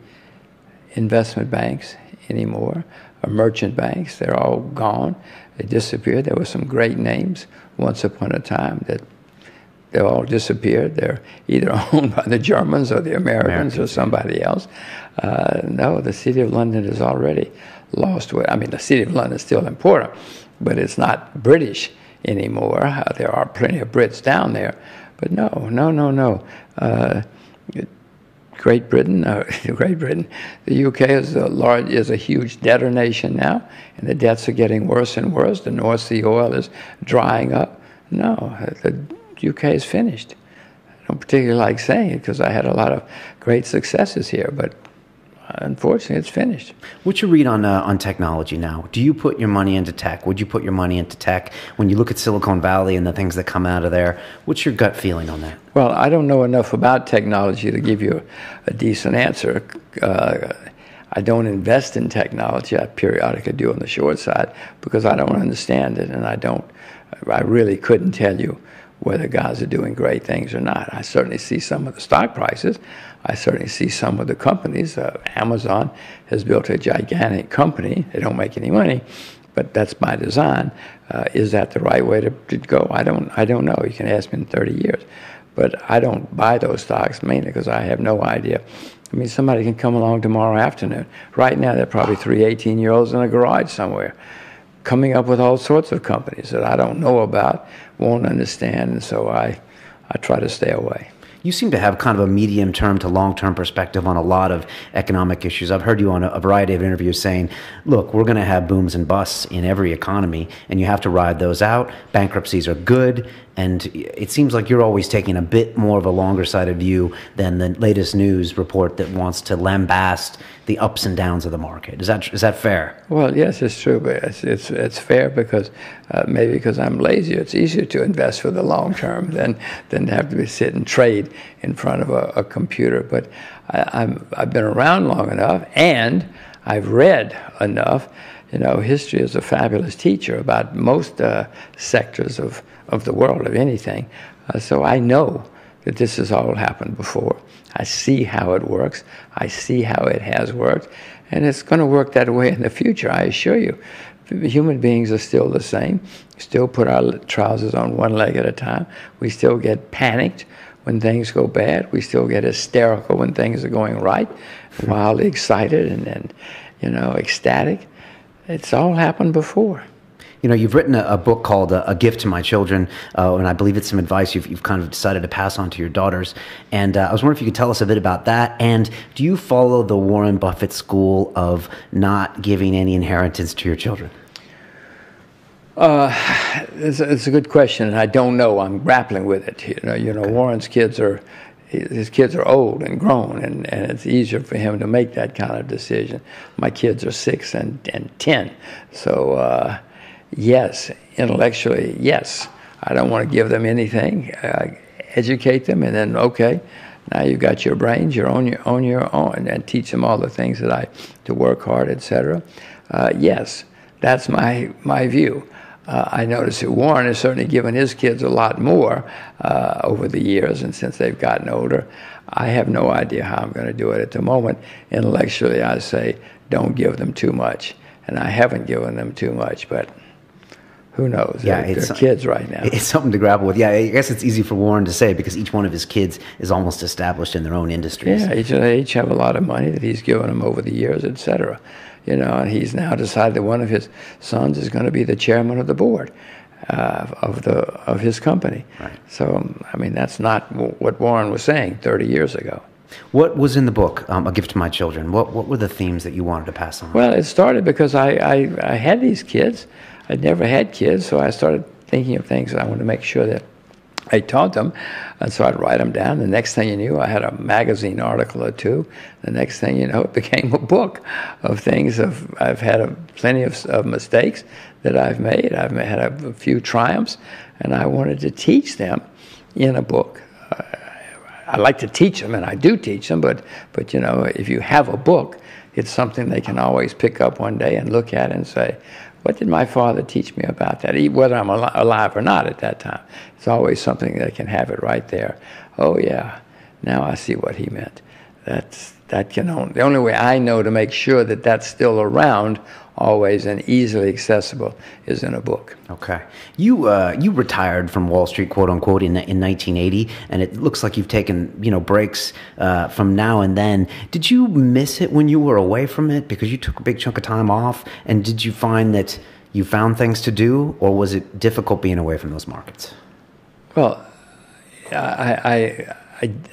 investment banks anymore, or merchant banks. They're all gone. They disappeared. There were some great names once upon a time that they all disappeared. They're either owned by the Germans or the Americans or somebody else. No, the City of London has already lost. I mean, the City of London is still important, but it's not British anymore. There are plenty of Brits down there, but no. Great Britain, the UK is a huge debtor nation now, and the debts are getting worse and worse. The North Sea oil is drying up. No, the UK is finished. I don't particularly like saying it because I had a lot of great successes here, but unfortunately, it's finished. What's your read on technology now? Do you put your money into tech? Would you put your money into tech? When you look at Silicon Valley and the things that come out of there, what's your gut feeling on that? Well, I don't know enough about technology to give you a decent answer. I don't invest in technology. I periodically do on the short side because I don't understand it, and I really couldn't tell you whether guys are doing great things or not. I certainly see some of the stock prices. I certainly see some of the companies. Amazon has built a gigantic company. They don't make any money, but that's by design. Is that the right way to go? I don't know. You can ask me in 30 years. But I don't buy those stocks mainly because I have no idea. I mean, somebody can come along tomorrow afternoon. Right now, there are probably 3 18-year-olds in a garage somewhere coming up with all sorts of companies that I don't know about, won't understand, and so I try to stay away. You seem to have kind of a medium-term to long-term perspective on a lot of economic issues. I've heard you on a variety of interviews saying, look, we're going to have booms and busts in every economy, and you have to ride those out. Bankruptcies are good, and it seems like you're always taking a bit more of a longer-sighted view than the latest news report that wants to lambast the ups and downs of the market. Is that fair? Well, yes, it's true, but it's fair because maybe because I'm lazy. It's easier to invest for the long term than to have to sit and trade in front of a computer. But I've been around long enough, and I've read enough. You know, history is a fabulous teacher about most sectors of the world, of anything. So I know that this has all happened before. I see how it works. I see how it has worked. And it's going to work that way in the future, I assure you. Human beings are still the same. We still put our trousers on one leg at a time. We still get panicked when things go bad. We still get hysterical when things are going right, wildly excited and ecstatic. It's all happened before. You know, you've written a book called A Gift to My Children, and I believe it's some advice you've kind of decided to pass on to your daughters. And I was wondering if you could tell us a bit about that. And do you follow the Warren Buffett school of not giving any inheritance to your children? It's a good question, and I don't know. I'm grappling with it. You know, Warren's kids are old and grown, and it's easier for him to make that kind of decision. My kids are 6 and 10, so. Yes, intellectually, yes. I don't want to give them anything. Educate them, and then, okay, now you've got your brains, you're on your own, and teach them all the things to work hard, etc. Yes, that's my view. I notice that Warren has certainly given his kids a lot more over the years, and since they've gotten older, I have no idea how I'm going to do it at the moment. Intellectually, I say, don't give them too much, and I haven't given them too much, but who knows? Yeah, they're kids right now. It's something to grapple with. Yeah, I guess it's easy for Warren to say because each one of his kids is almost established in their own industries. Yeah, they each have a lot of money that he's given them over the years, etc. You know, and he's now decided that one of his sons is going to be the chairman of the board of his company. Right. So, I mean, that's not what Warren was saying 30 years ago. What was in the book, A Gift to My Children? What were the themes that you wanted to pass on? Well, it started because I had these kids. I'd never had kids, so I started thinking of things that I wanted to make sure that I taught them, and so I'd write them down. The next thing you knew, I had a magazine article or two. The next thing you know, it became a book of things. I've had plenty of mistakes that I've made. I've had a few triumphs, and I wanted to teach them in a book. I like to teach them, and I do teach them, but you know, if you have a book, it's something they can always pick up one day and look at and say, what did my father teach me about that? Whether I'm alive or not at that time. It's always something that can have it right there. Oh yeah, now I see what he meant. The only way I know to make sure that that's still around always and easily accessible is in a book. Okay. You retired from Wall Street, quote unquote, in 1980, and it looks like you've taken, you know, breaks from now and then. Did you miss it when you were away from it because you took a big chunk of time off? And did you find that you found things to do, or was it difficult being away from those markets? Well, I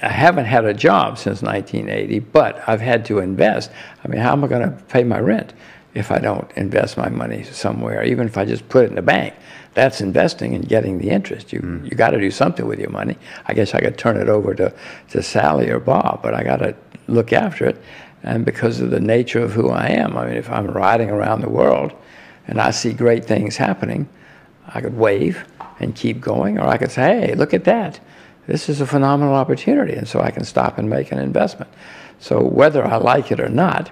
haven't had a job since 1980, but I've had to invest. I mean, how am I going to pay my rent if I don't invest my money somewhere? Even if I just put it in the bank, that's investing and getting the interest. You got to do something with your money. I guess I could turn it over to Sally or Bob, but I got to look after it. And because of the nature of who I am, I mean, if I'm riding around the world and I see great things happening, I could wave and keep going, or I could say, hey, look at that. This is a phenomenal opportunity, and so I can stop and make an investment. So whether I like it or not,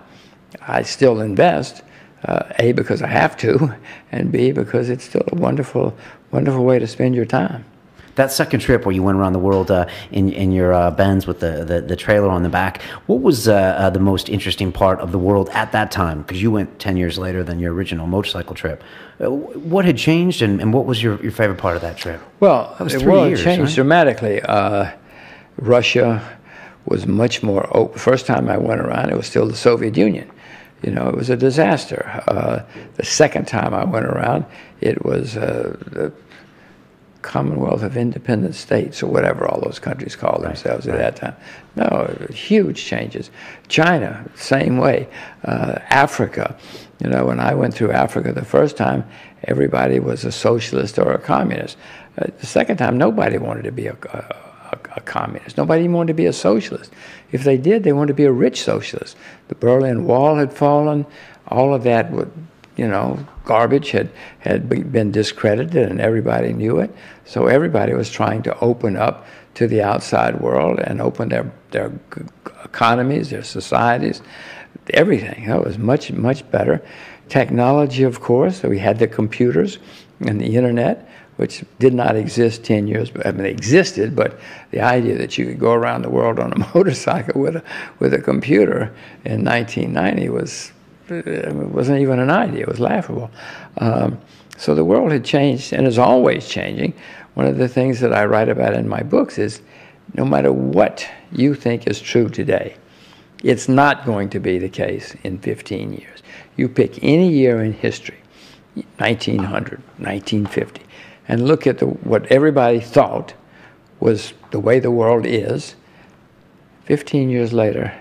I still invest, A, because I have to, and B, because it's still a wonderful, wonderful way to spend your time. That second trip where you went around the world in your Benz with the trailer on the back, what was the most interesting part of the world at that time? Because you went 10 years later than your original motorcycle trip. What had changed, and what was your favorite part of that trip? Well, that was the 3 world years, changed right? dramatically. Russia was much more open. First time I went around, it was still the Soviet Union. You know, it was a disaster. The second time I went around, it was the Commonwealth of Independent States, or whatever all those countries called themselves at that time. No, huge changes. China, same way. Africa, you know, when I went through Africa the first time, everybody was a socialist or a communist. The second time, nobody wanted to be a communist. Nobody even wanted to be a socialist. If they did, they wanted to be a rich socialist. The Berlin Wall had fallen. All of that would, you know, garbage had been discredited, and everybody knew it. So everybody was trying to open up to the outside world and open their economies, their societies, everything. That was much, much better. Technology, of course. So we had the computers and the internet, which did not exist 10 years. I mean, they existed, but the idea that you could go around the world on a motorcycle with a computer in 1990 wasn't even an idea. It was laughable. So the world had changed and is always changing. One of the things that I write about in my books is no matter what you think is true today, it's not going to be the case in 15 years. You pick any year in history, 1900, 1950, and look at what everybody thought was the way the world is. 15 years later,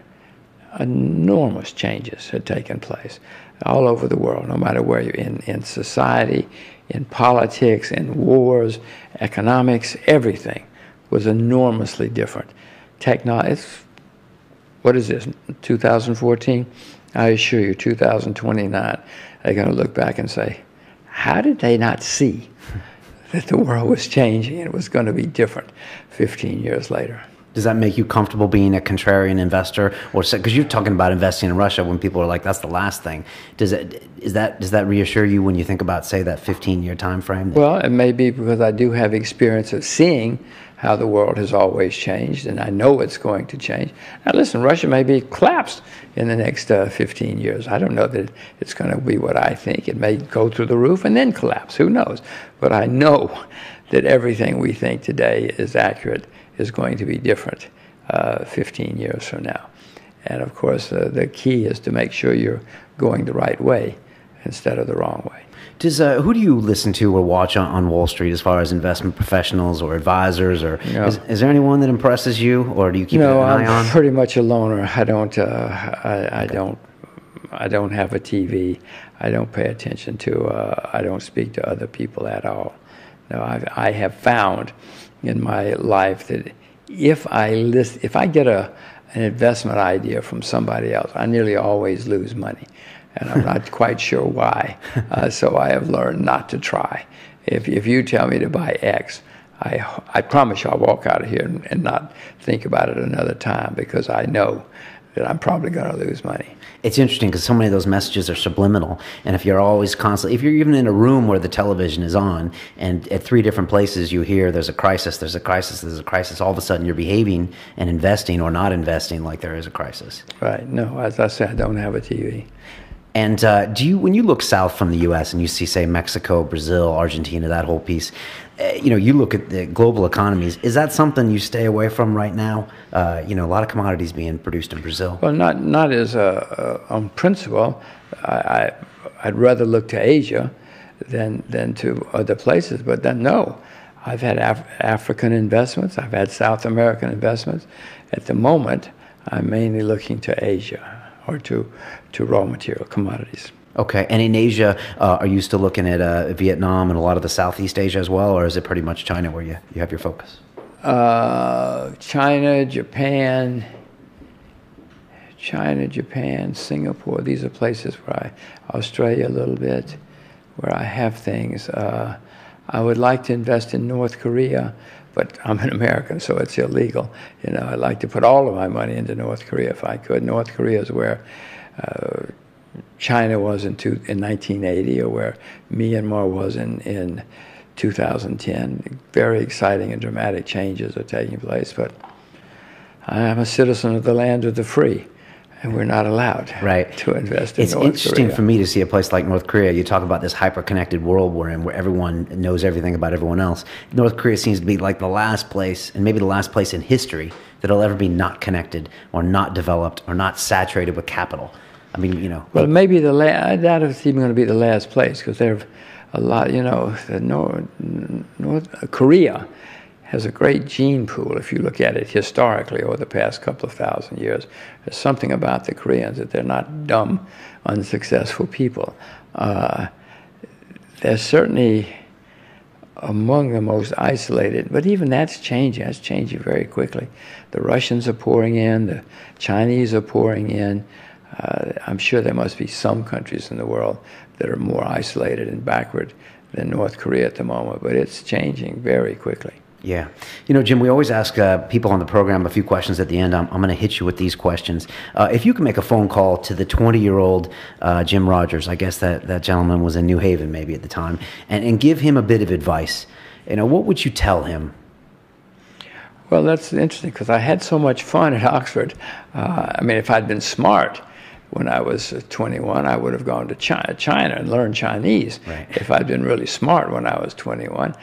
enormous changes had taken place all over the world, no matter where you're in society, in politics, in wars, economics, everything was enormously different. Technology, what is this, 2014? I assure you, 2029, they're going to look back and say, how did they not see that the world was changing and it was going to be different 15 years later? Does that make you comfortable being a contrarian investor, or because you're talking about investing in Russia when people are like, "That's the last thing"? Does that reassure you when you think about, say, that 15-year time frame? Well, it may be because I do have experience of seeing how the world has always changed, and I know it's going to change. Now, listen, Russia may be collapsed in the next 15 years. I don't know that it's going to be what I think. It may go through the roof and then collapse. Who knows? But I know that everything we think today is accurate is going to be different 15 years from now. And of course, the key is to make sure you're going the right way instead of the wrong way. Who do you listen to or watch on Wall Street as far as investment professionals or advisors? Or is there anyone that impresses you, or do you keep an eye on? I'm pretty much a loner. I don't have a TV. I don't pay attention to. I don't speak to other people at all. No, I have found in my life that if I get an investment idea from somebody else, I nearly always lose money, and I'm not quite sure why. So I have learned not to try. If you tell me to buy X, I promise you I'll walk out of here and not think about it another time, because I know that I'm probably going to lose money. It's interesting because so many of those messages are subliminal, and if you're always constantly, if you're even in a room where the television is on, and at 3 different places you hear there's a crisis, there's a crisis, there's a crisis, all of a sudden you're behaving and investing or not investing like there is a crisis. Right. No, as I said, I don't have a TV. And when you look south from the U.S. and you see, say, Mexico, Brazil, Argentina, that whole piece, you look at the global economies. Is that something you stay away from right now? A lot of commodities being produced in Brazil. Well, not as on principle. I'd rather look to Asia than to other places. But then no, I've had African investments. I've had South American investments. At the moment, I'm mainly looking to Asia or to raw material commodities. Okay, and in Asia, are you still looking at Vietnam and a lot of the Southeast Asia as well, or is it pretty much China where you have your focus? China, Japan, Singapore. These are places where Australia a little bit, where I have things. I would like to invest in North Korea, but I'm an American, so it's illegal. I'd like to put all of my money into North Korea if I could. North Korea is where China was in 1980, or where Myanmar was in 2010. Very exciting and dramatic changes are taking place, but I'm a citizen of the land of the free, and we're not allowed to invest in North Korea. It's interesting for me to see a place like North Korea. You talk about this hyper-connected world we're in, where everyone knows everything about everyone else. North Korea seems to be like the last place, and maybe the last place in history, that'll ever be not connected or not developed or not saturated with capital. I mean, Well, maybe I doubt if it's even going to be the last place, because there are a lot, North Korea has a great gene pool if you look at it historically over the past couple of thousand years. There's something about the Koreans that they're not dumb, unsuccessful people. They're certainly among the most isolated, but even that's changing. That's changing very quickly. The Russians are pouring in, the Chinese are pouring in. I'm sure there must be some countries in the world that are more isolated and backward than North Korea at the moment, but it's changing very quickly. Yeah. Jim, we always ask people on the program a few questions at the end. I'm going to hit you with these questions. If you can make a phone call to the 20-year-old Jim Rogers, I guess that gentleman was in New Haven maybe at the time, and give him a bit of advice, what would you tell him? Well, that's interesting, because I had so much fun at Oxford. If I'd been smart when I was 21, I would have gone to China and learned Chinese. Right. If I'd been really smart when I was 21.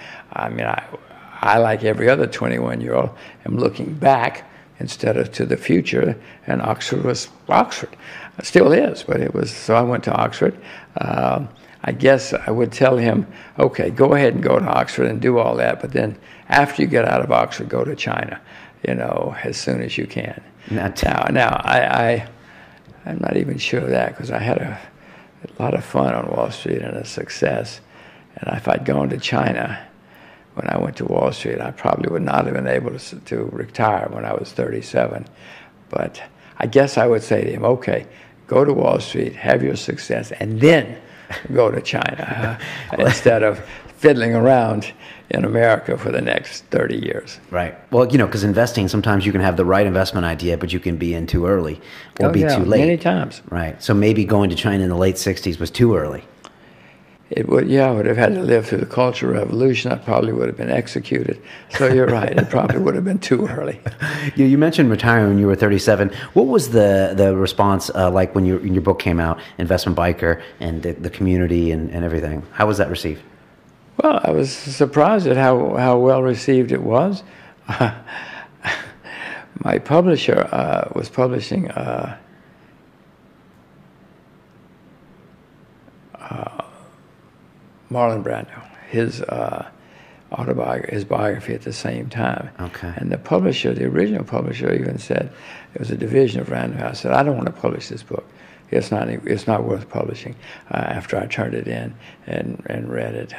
I, like every other 21-year-old, am looking back instead of to the future, and Oxford was Oxford. It still is, but it was, so I went to Oxford. I guess I would tell him, okay, go ahead and go to Oxford and do all that, but then after you get out of Oxford, go to China, as soon as you can. Now, I'm not even sure of that, because I had a lot of fun on Wall Street and a success. And if I'd gone to China when I went to Wall Street, I probably would not have been able to retire when I was 37. But I guess I would say to him, okay, go to Wall Street, have your success, and then go to China, instead of fiddling around in America for the next 30 years. Right. Well, because investing, sometimes you can have the right investment idea, but you can be in too early or be too late. Many times. Right. So maybe going to China in the late 60s was too early. I would have had to live through the Cultural Revolution. I probably would have been executed. So you're right, it probably would have been too early. You mentioned retiring when you were 37. What was the response like when your book came out, Investment Biker, and the community and everything? How was that received? Well, I was surprised at how well received it was. My publisher was publishing Marlon Brando, his autobiography, his biography at the same time. Okay. And the original publisher even said, it was a division of Random House, said, I don't want to publish this book. It's not worth publishing after I turned it in and read it.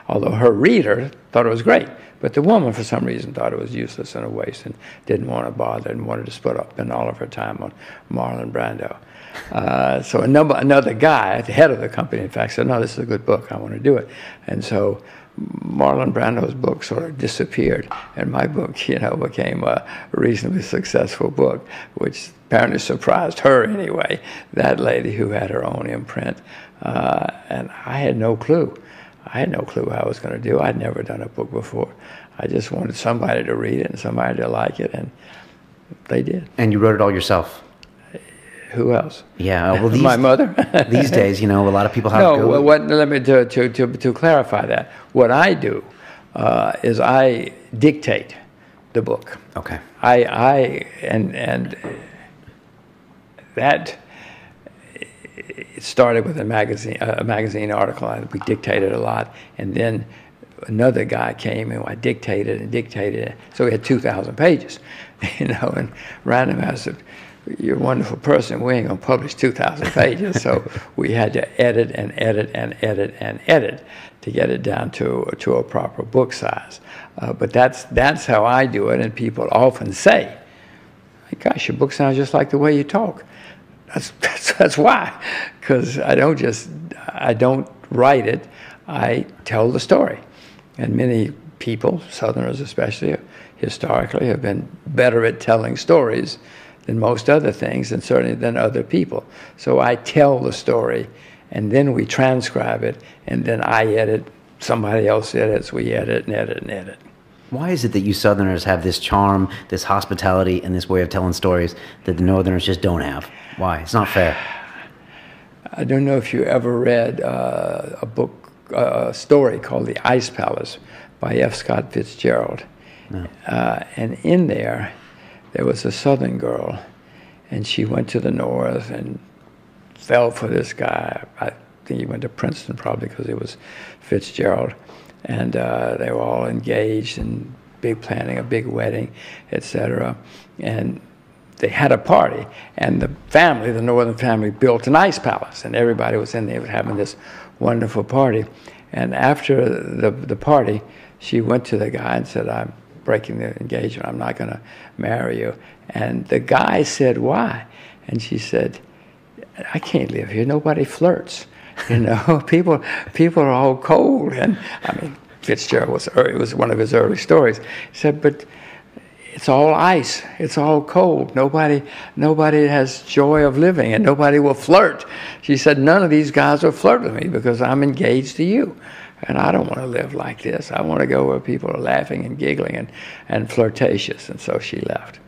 Although her reader thought it was great, but the woman for some reason thought it was useless and a waste and didn't want to bother and wanted to spend all of her time on Marlon Brando. So another guy, the head of the company, in fact, said, "No, this is a good book. I want to do it." And so Marlon Brando's book sort of disappeared, and my book, became a reasonably successful book, which apparently surprised her anyway, that lady who had her own imprint. And I had no clue. I had no clue what I was going to do. I'd never done a book before. I just wanted somebody to read it and somebody to like it, and they did. And you wrote it all yourself? Who else? Yeah, well, my mother. These days, a lot of people have. No, let me to clarify that. What I do is I dictate the book. Okay. And that it started with a magazine article. We dictated a lot, and then another guy came and I dictated and dictated. So we had 2,000 pages, and Random House said, "You're a wonderful person. We ain't gonna publish 2,000 pages." So we had to edit and edit and edit and edit to get it down to a proper book size. But that's how I do it, and people often say, "Gosh, your book sounds just like the way you talk." That's why, because I don't write it. I tell the story, and many people, Southerners especially, historically, have been better at telling stories than most other things, and certainly than other people. So I tell the story, and then we transcribe it, and then I edit. Somebody else edits. We edit and edit and edit. Why is it that you Southerners have this charm, this hospitality, and this way of telling stories that the Northerners just don't have? Why? It's not fair. I don't know if you ever read a story called The Ice Palace by F. Scott Fitzgerald. No. And in there was a Southern girl, and she went to the North and fell for this guy. I think he went to Princeton probably because it was Fitzgerald. And they were all engaged and planning a big wedding, etc. And they had a party, and the Northern family, built an ice palace, and everybody was in there having this wonderful party. And after the party, she went to the guy and said, "I'm breaking the engagement. I'm not going to marry you." And the guy said, "Why?" And she said, "I can't live here. Nobody flirts. People are all cold." And I mean, Fitzgerald it was one of his early stories. He said, "But it's all ice. It's all cold. Nobody has joy of living, and nobody will flirt." She said, "None of these guys will flirt with me because I'm engaged to you. And I don't want to live like this. I want to go where people are laughing and giggling and flirtatious." And so she left.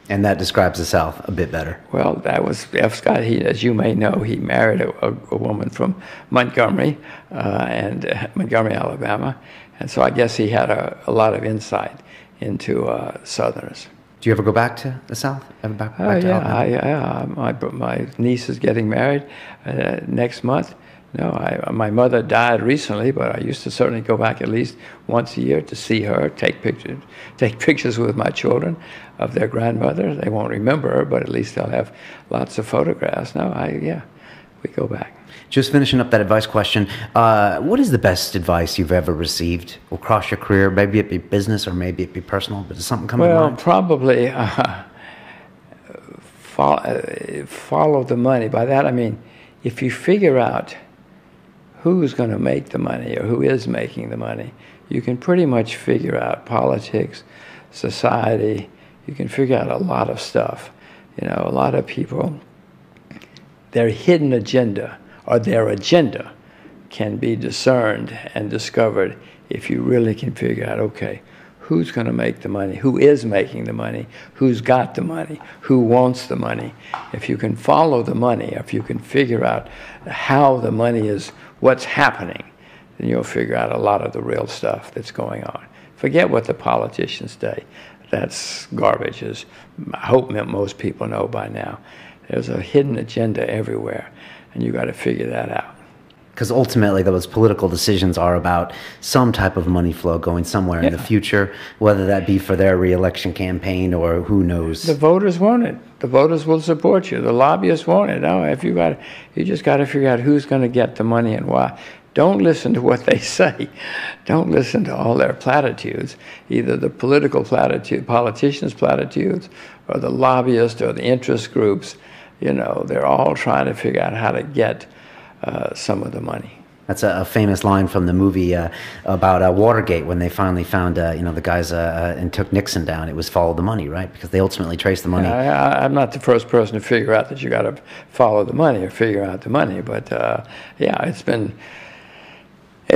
And that describes the South a bit better. Well, that was F. Scott. As you may know, he married a woman from Montgomery, Montgomery, Alabama. And so I guess he had a lot of insight into Southerners. Do you ever go back to the South? Ever back to Alabama? My niece is getting married next month. No, my mother died recently, but I used to certainly go back at least once a year to see her, take pictures with my children of their grandmother. They won't remember her, but at least they'll have lots of photographs. No, we go back. Just finishing up that advice question, what is the best advice you've ever received across your career? Maybe it be business or maybe it be personal, but does something come to mind? Well, probably follow the money. By that I mean, if you figure out who's going to make the money or who is making the money, you can pretty much figure out politics, society. You can figure out a lot of stuff. A lot of people, their hidden agenda or their agenda can be discerned and discovered if you really can figure out, okay, who's going to make the money, who is making the money, who's got the money, who wants the money. If you can follow the money, if you can figure out how the money is, what's happening, then you'll figure out a lot of the real stuff that's going on. Forget what the politicians say. That's garbage, as I hope most people know by now. There's a hidden agenda everywhere, and you got to figure that out. Because ultimately, those political decisions are about some type of money flow going somewhere in the future, whether that be for their reelection campaign or who knows. The voters want it. The voters will support you. The lobbyists want it. No, you just got to figure out who's going to get the money and why. Don't listen to what they say. Don't listen to all their platitudes, either the politicians' platitudes, or the lobbyists or the interest groups. You know, they're all trying to figure out how to get some of the money. That's a famous line from the movie about Watergate, when they finally found, the guys and took Nixon down. It was follow the money, right? Because they ultimately traced the money. I'm not the first person to figure out that you got to follow the money or figure out the money, but it's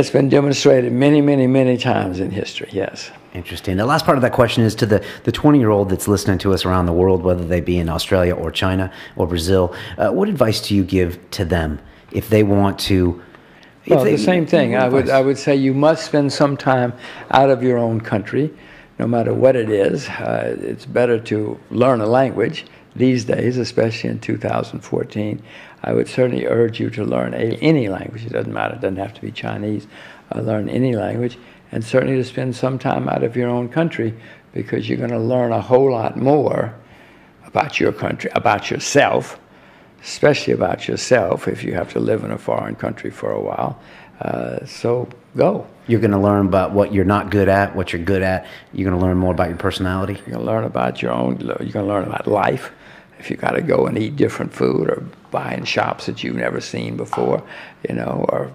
been demonstrated many, many, many times in history. Yes. Interesting. The last part of that question is to the 20-year-old that's listening to us around the world, whether they be in Australia or China or Brazil. What advice do you give to them if they want to? Well, the same thing. I would say you must spend some time out of your own country, no matter what it is. It's better to learn a language these days, especially in 2014. I would certainly urge you to learn any language. It doesn't matter. It doesn't have to be Chinese. Learn any language, and certainly to spend some time out of your own country, because you're going to learn a whole lot more about your country, about yourself, especially about yourself if you have to live in a foreign country for a while. So go. You're going to learn about what you're not good at, what you're good at. You're going to learn more about your personality. You're going to learn about your own. You're going to learn about life. If you got to go and eat different food, or buy in shops that you've never seen before, or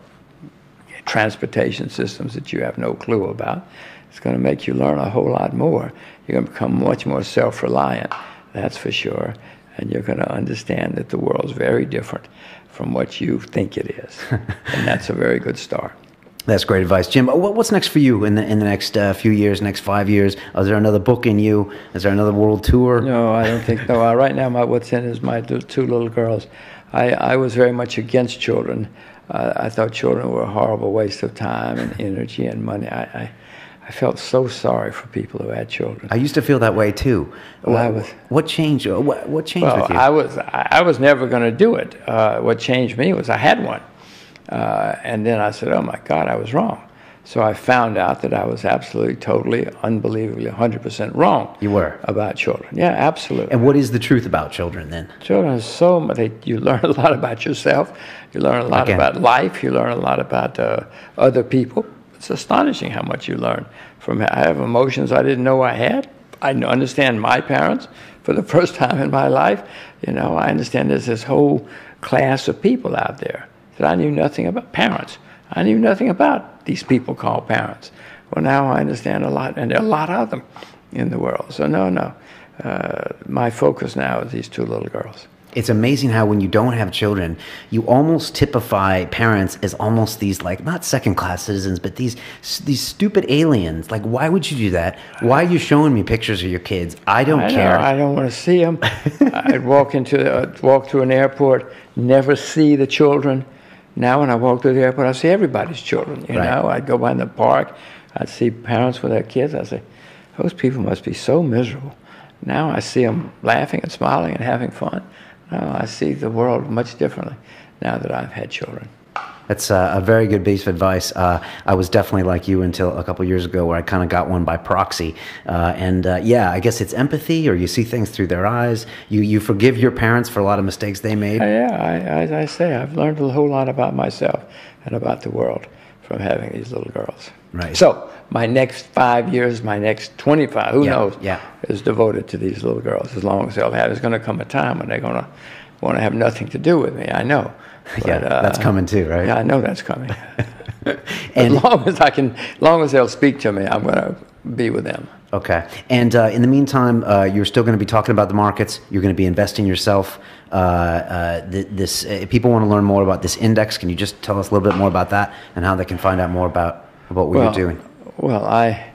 transportation systems that you have no clue about, it's going to make you learn a whole lot more. You're going to become much more self-reliant, that's for sure. And you're going to understand that the world's very different from what you think it is. And that's a very good start. That's great advice. Jim, what's next for you in the next few years, next 5 years? Is there another book in you? Is there another world tour? No, I don't think so. Right now, what's in is my two little girls. I was very much against children. I thought children were a horrible waste of time and energy and money. I felt so sorry for people who had children. I used to feel that way too. What changed? What changed with you? I was never going to do it. What changed me was I had one. And then I said, oh my God, I was wrong. So I found out that I was absolutely, totally, unbelievably, 100% wrong. You were? About children. Yeah, absolutely. And what is the truth about children then? Children are so much, you learn a lot about yourself. You learn a lot about life. You learn a lot about other people. It's astonishing how much you learn from. I have emotions I didn't know I had. I understand my parents for the first time in my life. I understand there's this whole class of people out there that I knew nothing about. Parents. I knew nothing about these people called parents. Well, now I understand a lot, and there are a lot of them in the world. So no. My focus now is these two little girls. It's amazing how when you don't have children, you almost typify parents as almost these, like, not second-class citizens, but these stupid aliens. Like, why would you do that? Why are you showing me pictures of your kids? I don't care. I don't want to see them. I'd walk to an airport, never see the children. Now when I walk through the airport, I see everybody's children. You know, I'd go by in the park, I'd see parents with their kids. I'd say, those people must be so miserable. Now I see them laughing and smiling and having fun. No, I see the world much differently now that I've had children. That's a very good piece of advice. I was definitely like you until a couple of years ago, where I kind of got one by proxy. I guess it's empathy, or you see things through their eyes. You forgive your parents for a lot of mistakes they made. As I say, I've learned a whole lot about myself and about the world from having these little girls. Right. So my next 5 years, my next 25, who knows, is devoted to these little girls as long as they'll have. There's going to come a time when they're going to want to have nothing to do with me, I know. But, that's coming too, right? Yeah, I know that's coming. And as long as they'll speak to me, I'm going to be with them. Okay. And in the meantime, you're still going to be talking about the markets. You're going to be investing yourself. If people want to learn more about this index, can you just tell us a little bit more about that and how they can find out more about what you're doing? Well, I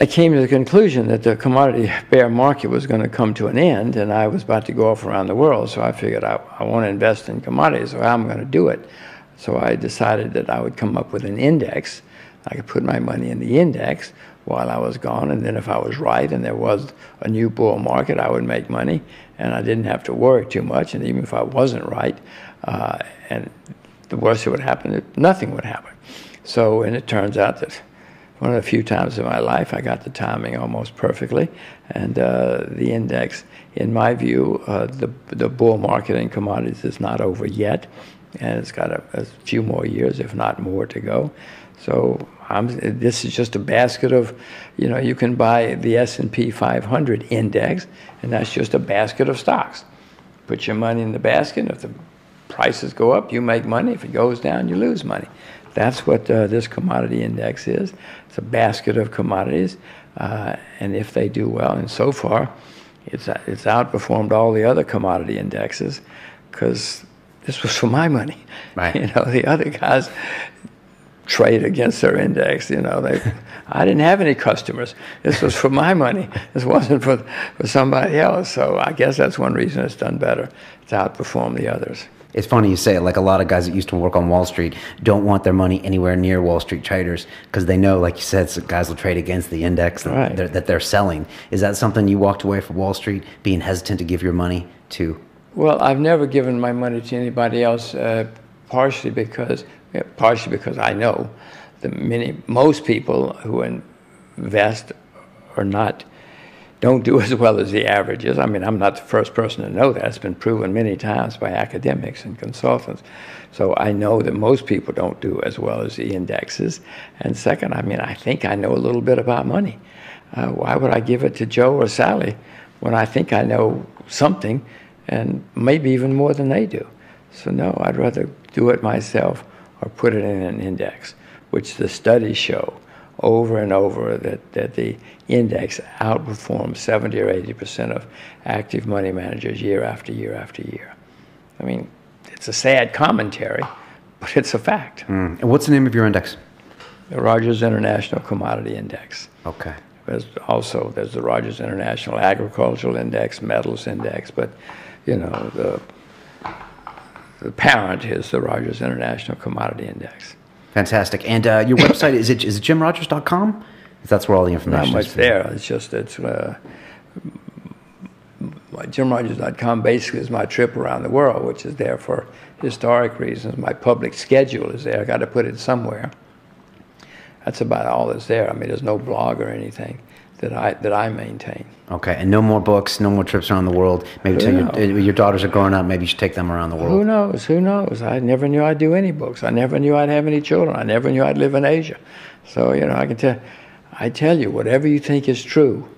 came to the conclusion that the commodity bear market was going to come to an end, and I was about to go off around the world, so I figured I want to invest in commodities, so I'm going to do it. So I decided that I would come up with an index. I could put my money in the index while I was gone, and then if I was right and there was a new bull market, I would make money, and I didn't have to worry too much, and even if I wasn't right, and the worst that would happen, nothing would happen. So, and it turns out that one of the few times in my life I got the timing almost perfectly, and the index, in my view, the bull market in commodities is not over yet, and it's got a few more years, if not more, to go. So this is just a basket of, you can buy the S&P 500 index, and that's just a basket of stocks. Put your money in the basket, and if the prices go up, you make money. If it goes down, you lose money. That's what this commodity index is. It's a basket of commodities, and if they do well, and so far, it's outperformed all the other commodity indexes, because this was for my money. Right. The other guys trade against their index. I didn't have any customers. This was for my money. This wasn't for somebody else. So I guess that's one reason it's done better. It's outperformed the others. It's funny you say it. Like, a lot of guys that used to work on Wall Street don't want their money anywhere near Wall Street traders, because they know, like you said, so guys will trade against the index Right. that they're selling. Is that something you walked away from Wall Street, being hesitant to give your money to? Well, I've never given my money to anybody else, partially because I know that most people who invest don't do as well as the averages. I mean, I'm not the first person to know that. It's been proven many times by academics and consultants. So I know that most people don't do as well as the indexes. And second, I think I know a little bit about money. Why would I give it to Joe or Sally when I think I know something, and maybe even more than they do? So no, I'd rather do it myself or put it in an index, which the studies show over and over that the index outperforms 70 or 80% of active money managers year after year after year. I mean, it's a sad commentary, but it's a fact. And what's the name of your index? The Rogers International Commodity Index. Okay. There's the Rogers International Agricultural Index, Metals Index, but the parent is the Rogers International Commodity Index. Fantastic. And your website, is it jimrogers.com? That's where all the information Not is. much there. It's jimrogers.com basically is my trip around the world, which is there for historic reasons. My public schedule is there. I got to put it somewhere. That's about all that's there. I mean, there's no blog or anything that I maintain. Okay, and no more books, no more trips around the world. Maybe till your daughters are growing up, maybe you should take them around the world. Who knows? Who knows? I never knew I'd do any books. I never knew I'd have any children. I never knew I'd live in Asia. So, I tell you, whatever you think is true,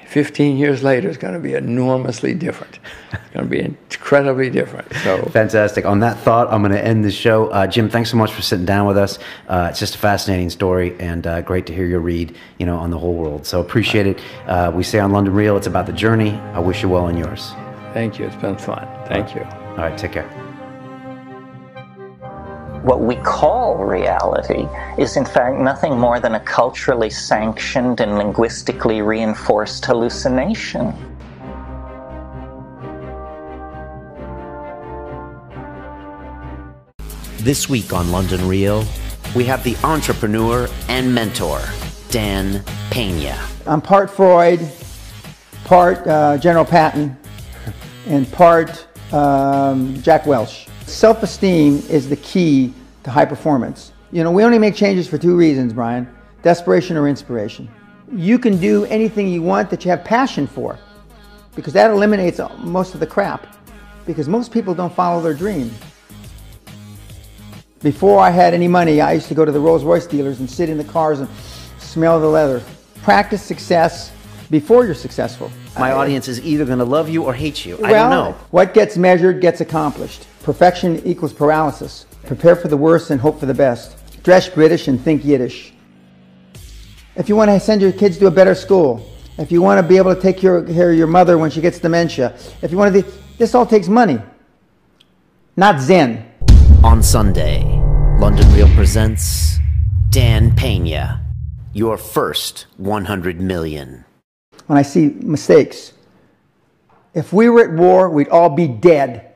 15 years later, it's going to be enormously different. It's going to be incredibly different. So fantastic. On that thought, I'm going to end this show. Jim, thanks so much for sitting down with us. It's just a fascinating story, and great to hear your read, on the whole world. So appreciate it. We say on London Real, it's about the journey. I wish you well in yours. Thank you. It's been fun. Thank you. All right, take care. What we call reality is in fact nothing more than a culturally sanctioned and linguistically reinforced hallucination. This week on London Real, we have the entrepreneur and mentor, Dan Pena. I'm part Freud, part General Patton, and part Jack Welch. Self-esteem is the key to high performance. We only make changes for two reasons, Brian: desperation or inspiration. You can do anything you want that you have passion for, because that eliminates most of the crap, because most people don't follow their dream. Before I had any money, I used to go to the Rolls-Royce dealers and sit in the cars and smell the leather. Practice success before you're successful. My audience is either going to love you or hate you. I don't know. What gets measured gets accomplished. Perfection equals paralysis. Prepare for the worst and hope for the best. Dress British and think Yiddish. If you want to send your kids to a better school, if you want to be able to take care of your mother when she gets dementia, if you want to, this all takes money, not Zen. On Sunday, London Real presents Dan Pena, your first 100 million. When I see mistakes, if we were at war, we'd all be dead.